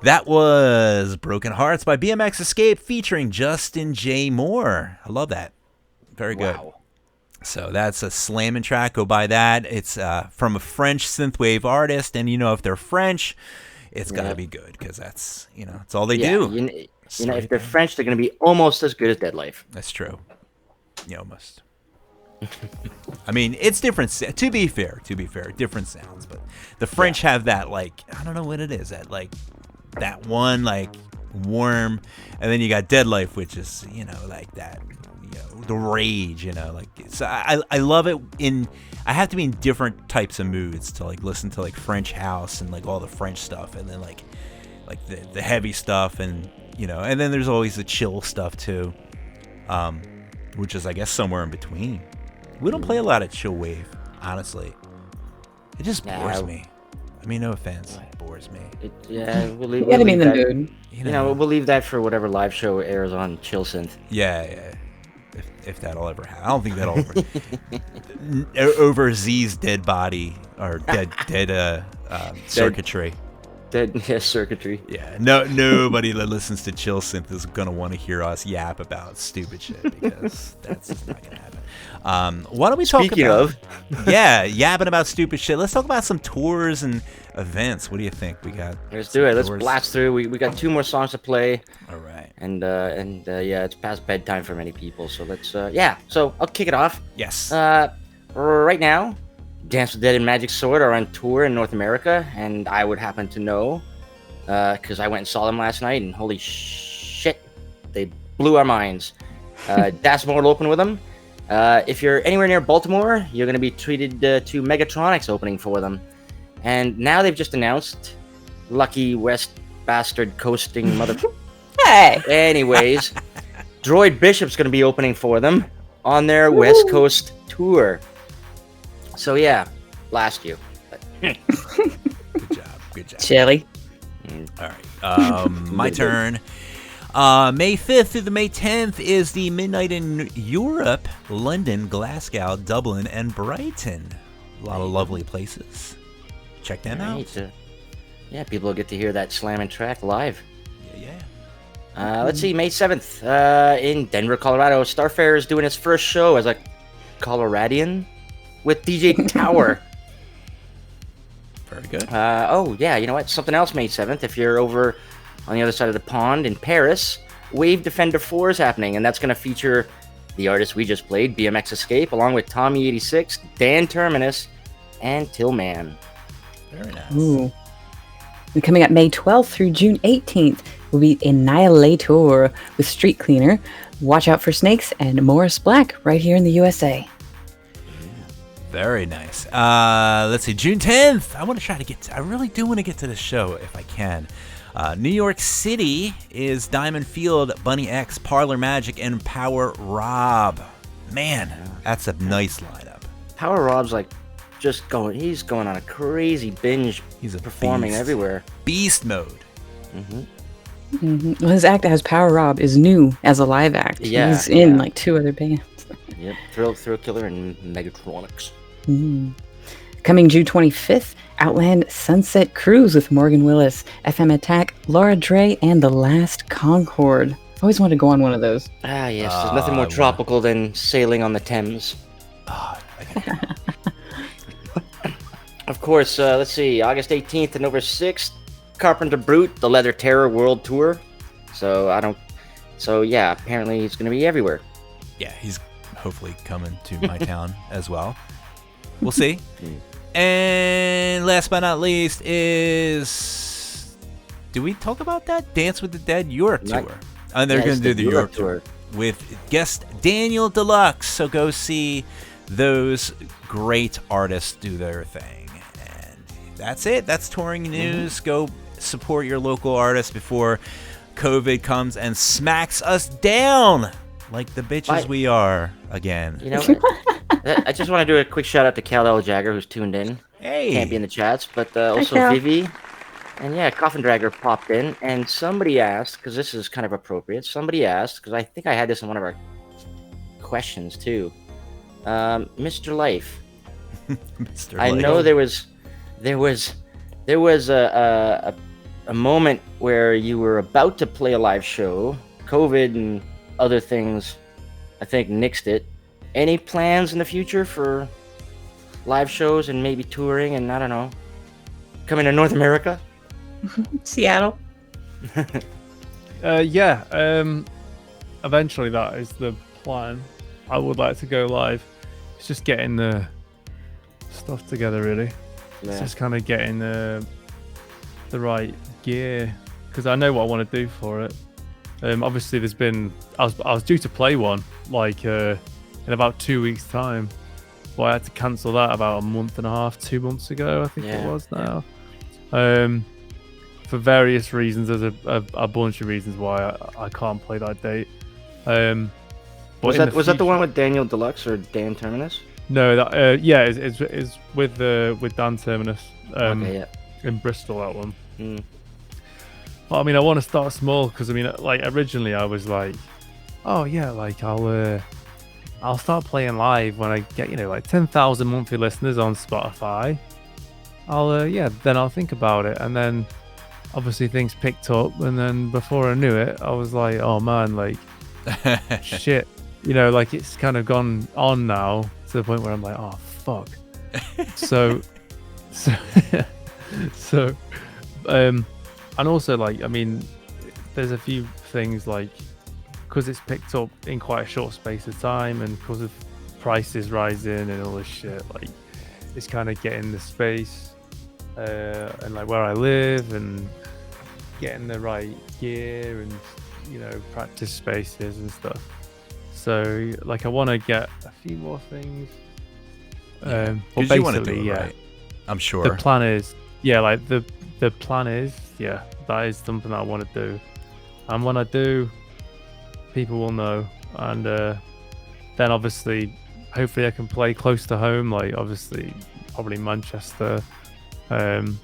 That was Broken Hearts by BMX Escape featuring Justin J. Moore. I love that. Very good. Wow. So that's a slamming track. Go buy that. It's from a French synthwave artist, and you know if they're French, it's got to be good because that's it's all they do. You know, if they're French, they're going to be almost as good as Deadlife. That's true. Yeah, almost. I mean, it's different. To be fair, different sounds, but the French have that I don't know what it is. That one warm, and then you got Deadlife, which is like that, the rage, so I love it. I have to be in different types of moods to listen to French house and all the French stuff, and then the heavy stuff, and and then there's always the chill stuff too, which is I guess somewhere in between. We don't play a lot of chill wave, honestly. It just bores me. I mean, no offense, it bores me. We'll leave, You gotta be in the that, mood. You know, we'll leave that for whatever live show airs on Chill Synth. Yeah. If that'll ever happen, I don't think that'll ever. Over Z's dead body or dead circuitry. Circuitry. Yeah, nobody that listens to Chill Synth is gonna want to hear us yap about stupid shit because that's not gonna happen. Why don't we talk about? Yapping about stupid shit. Let's talk about some tours and events. What do you think? We got. Let's do it. Let's blast through. We got 2 more songs to play. All right. And it's past bedtime for many people. So let's So I'll kick it off. Yes. Right now, Dance with Dead and Magic Sword are on tour in North America, and I would happen to know because I went and saw them last night, and holy shit, they blew our minds. Dasmore will open with them. If you're anywhere near Baltimore, you're going to be treated to Megatronics opening for them. And now they've just announced Lucky West Bastard Coasting Mother... Hey! Anyways, Droid Bishop's going to be opening for them on their West Coast tour. So yeah, blast you. Good job. Chili. All right, my turn. May 5th through the May 10th is the Midnight in Europe, London, Glasgow, Dublin, and Brighton. A lot of lovely places. Check them out. People will get to hear that slamming track live. Yeah. Let's see, May 7th in Denver, Colorado. Starfare is doing its first show as a Coloradian with DJ Tower. Very good. You know what? Something else May 7th. If you're over on the other side of the pond in Paris, Wave Defender 4 is happening, and that's going to feature the artist we just played, BMX Escape, along with Tommy86, Dan Terminus, and Tillman. Very nice. Ooh. And coming up May 12th through June 18th will be Annihilator with Street Cleaner, Watch Out for Snakes, and Morris Black right here in the USA. Very nice. Let's see, June 10th. I really do want to get to the show if I can. New York City is Diamond Field, Bunny X, Parlor Magic, and Power Rob. Man, that's a nice lineup. Power Rob's he's going on a crazy binge. He's performing beast. everywhere. Beast mode. Well, his act as Power Rob is new as a live act. He's in 2 other bands. Yep, Thrill Killer and Megatronics. Coming June 25th, Outland Sunset Cruise with Morgan Willis, FM Attack, Laura Dre, and The Last Concord. I've always wanted to go on one of those. Ah, yes. There's nothing more tropical than sailing on the Thames. Of course, let's see, August 18th to November 6th, Carpenter Brute, The Leather Terror World Tour. Apparently he's going to be everywhere. Yeah, he's hopefully coming to my town as well. We'll see. And last but not least is... Do we talk about that? Dance with the Dead Europe Tour. And they're going to do the Europe Tour with guest Daniel Deluxe. So go see those great artists do their thing. And that's it. That's touring news. Go support your local artists before COVID comes and smacks us down like the bitches we are again. You know, I just want to do a quick shout out to Cal L. Jagger, who's tuned in. Hey. Can't be in the chats, but also Cal. Vivi. And Coffin Dragger popped in, and somebody asked, because this is kind of appropriate, because I think I had this in one of our questions too. Mr. Life. Mr. I Life. know there was a moment where you were about to play a live show. COVID and other things, I think, nixed it. Any plans in the future for live shows and maybe touring and, I don't know, coming to North America? Seattle. Eventually that is the plan. I would like to go live. It's just getting the stuff together, really. It's just kind of getting the right gear, because I know what I want to do for it. Obviously there's been, I was due to play one in about 2 weeks time, but I had to cancel that about a month and a half, 2 months ago, I think it was now. For various reasons. There's a bunch of reasons why I can't play that date. Was that the one with Daniel Deluxe or Dan Terminus? No, it's with Dan Terminus. in Bristol, that one. Mm. But I mean, I want to start small because I mean, like originally I was like, oh yeah, like I'll start playing live when I get like 10,000 monthly listeners on Spotify. Then I'll think about it. And then obviously things picked up, and then before I knew it, I was like, oh man, like shit, like it's kind of gone on now to the point where I'm like, oh fuck. so and also like, I mean, there's a few things like, because it's picked up in quite a short space of time, and because of prices rising and all this shit, like it's kind of getting the space and like where I live and getting the right gear and practice spaces and stuff. So like I want to get a few more things. Well, basically, you want to do it, right? I'm sure. The plan is, like the plan is, that is something that I want to do. And when I do, people will know. And then obviously, hopefully I can play close to home, like obviously probably Manchester, and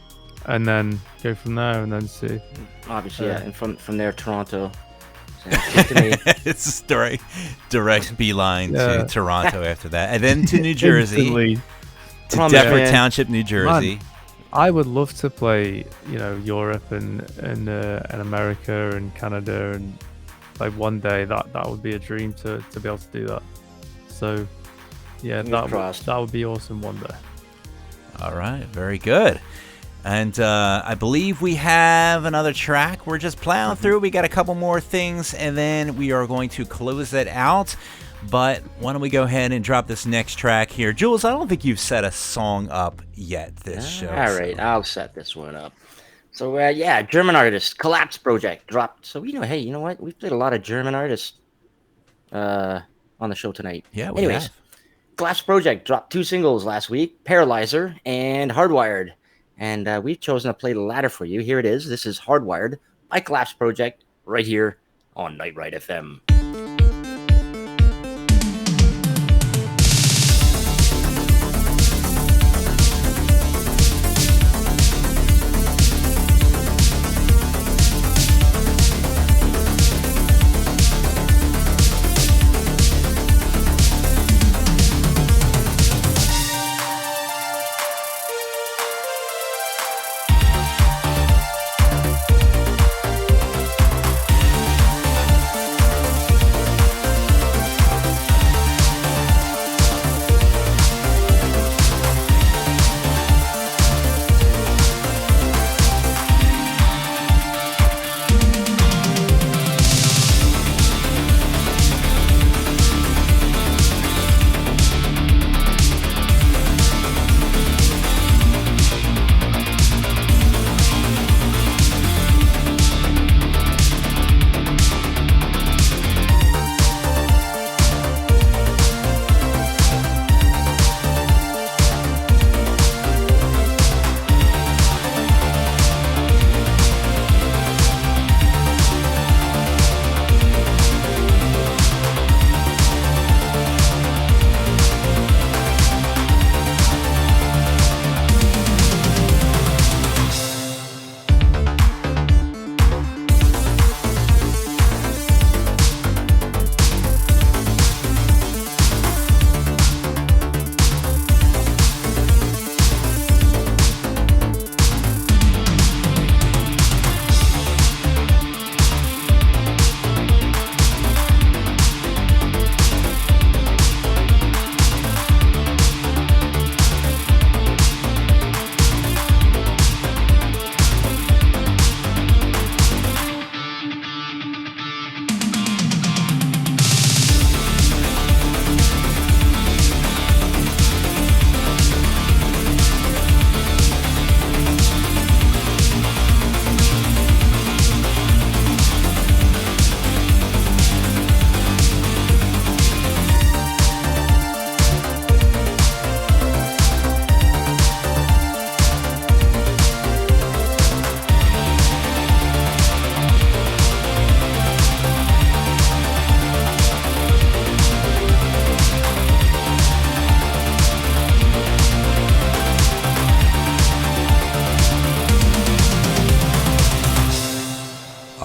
then go from there and then see. Obviously, and from there, Toronto. Sounds good to me. It's direct beeline to Toronto after that, and then to New Jersey, to Deptford Township, New Jersey. Man, I would love to play, Europe and America and Canada, and like one day that would be a dream to be able to do that. So, that would be awesome one day. All right, very good. And I believe we have another track. We're just plowing through. We got a couple more things, and then we are going to close it out. But why don't we go ahead and drop this next track here. Jules, I don't think you've set a song up yet this show. All right, I'll set this one up. So, German artist, Collapse Project dropped. So, hey, you know what? We've played a lot of German artists on the show tonight. Yeah, we Anyways, have. Collapse Project dropped 2 singles last week, Paralyzer and Hardwired. And we've chosen to play the latter for you. Here it is. This is Hardwired by Collapse Project right here on Night Ride FM.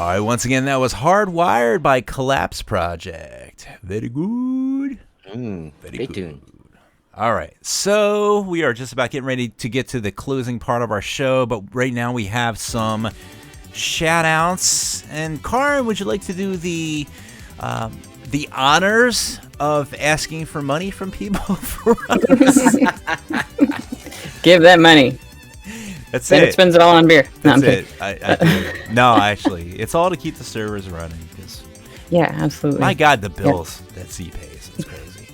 All right, once again, that was Hardwired by Collapse Project. Very good. Very great good. tune. All right, so we are just about getting ready to get to the closing part of our show, but right now we have some shout-outs. And Kaarin, would you like to do the honors of asking for money from people for us? Give that money. That's then it. It spends it all on beer. No, That's it. No, actually, it's all to keep the servers running. Yeah, absolutely. My God, the bills that Z pays. It's crazy.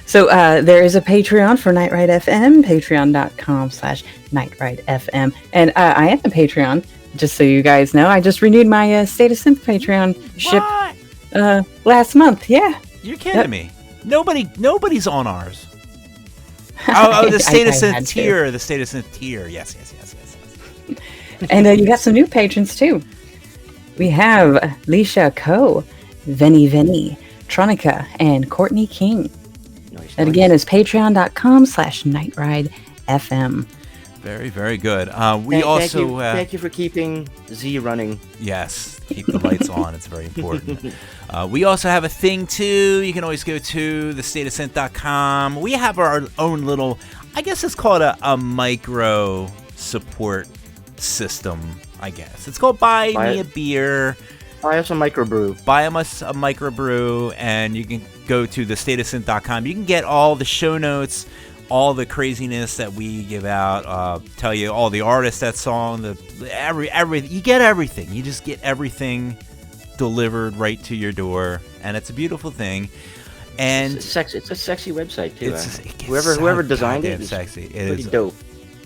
So there is a Patreon for Night Ride FM, patreon.com/NightRideFM. And I am a Patreon, just so you guys know. I just renewed my State of Synth Patreon ship last month. Yeah. You're kidding me. Nobody's on ours. Oh, the State of Synth tier. The State of Synth tier. Yes. And you got some new patrons, too. We have Leisha Ko, Veni, Tronica, and Courtney King. That again is patreon.com/NightRideFM. Very, very good. Thank you for keeping Z running. Yes, keep the lights on. It's very important. We also have a thing, too. You can always go to thestateofsynth.com. We have our own little, I guess it's called a micro support system, I guess. It's called Buy Me a Beer. Buy us a microbrew. Buy us a microbrew, and you can go to thestateofsynth.com. You can get all the show notes, all the craziness that we give out, tell you all the artists that song, everything. You get everything. You just get everything delivered right to your door, and it's a beautiful thing. And it's a sexy website too. Whoever whoever designed it, sexy. It pretty is dope.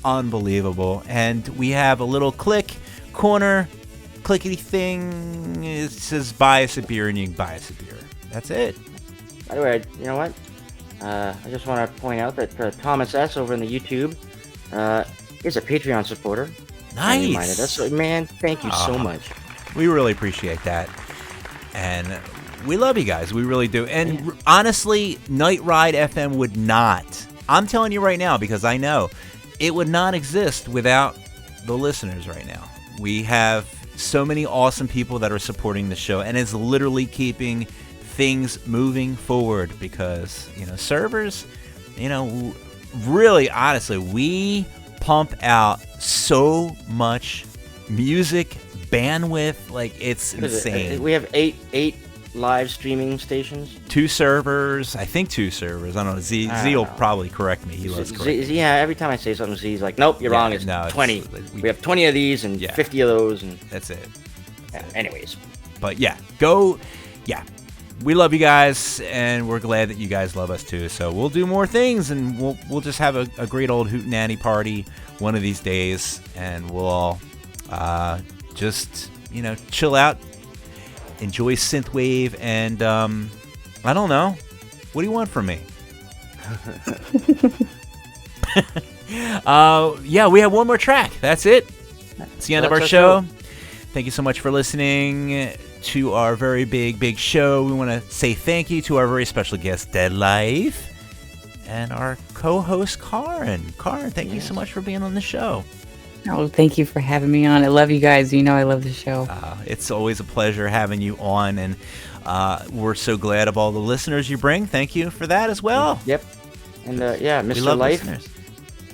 Unbelievable. And we have a little corner clickety thing. It says buy us a beer, and you can buy us a beer. That's it. By the way, you know what? I just want to point out that Thomas S. over in the YouTube is a Patreon supporter. Nice. So, man, thank you so much. We really appreciate that. And we love you guys. We really do. And honestly, Night Ride FM would not, I'm telling you right now, because I know, it would not exist without the listeners right now. We have so many awesome people that are supporting the show, and it's literally keeping things moving forward because, servers, really, honestly, we pump out so much music, bandwidth, like it's insane. We have eight live streaming stations. 2 servers. I think 2 servers. I don't know. Z will probably correct me. He loves correct. Yeah, every time I say something, Z's like, nope, you're wrong. It's 20. We have 20 of these and 50 of those. And that's it. Anyways. But go. Yeah. We love you guys, and we're glad that you guys love us too. So we'll do more things, and we'll just have a great old hootenanny party one of these days, and we'll all just chill out, enjoy synthwave, and I don't know. What do you want from me? We have one more track. That's it. It's the end of our show. Thank you so much for listening to our very big show. We want to say thank you to our very special guest, Deadlife, and our co-host, Kaarin. Kaarin, thank you so much for being on the show. Oh, thank you for having me on. I love you guys. You know I love the show. It's always a pleasure having you on, and we're so glad of all the listeners you bring. Thank you for that as well. Yep. And Mr. Life, listeners.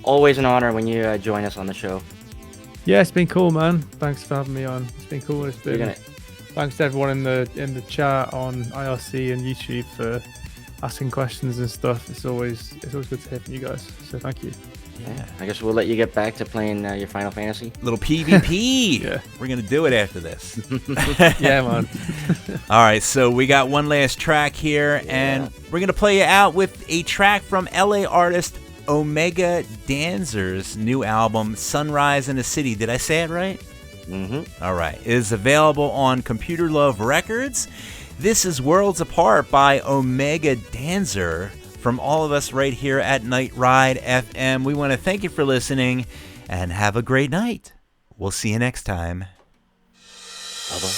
Always an honor when you join us on the show. Yeah, it's been cool, man. Thanks for having me on. It's been cool. Thanks to everyone in the chat on IRC and YouTube for asking questions and stuff. It's always good to hear from you guys. So thank you. Yeah, I guess we'll let you get back to playing your Final Fantasy. Little PvP. Yeah, we're gonna do it after this. Yeah, man. All right, so we got one last track here, and we're gonna play you out with a track from LA artist Omega Danzer's new album, Sunrise in the City. Did I say it right? Mm-hmm. All right. It is available on Computer Love Records. This is Worlds Apart by Omega Danzer. From all of us right here at Night Ride FM, we want to thank you for listening and have a great night. We'll see you next time. Bye-bye.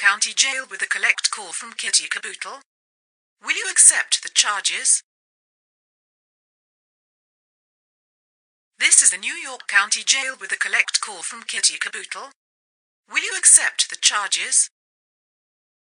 County Jail with a collect call from Kitty Caboodle. Will you accept the charges? This is the New York County Jail with a collect call from Kitty Caboodle. Will you accept the charges?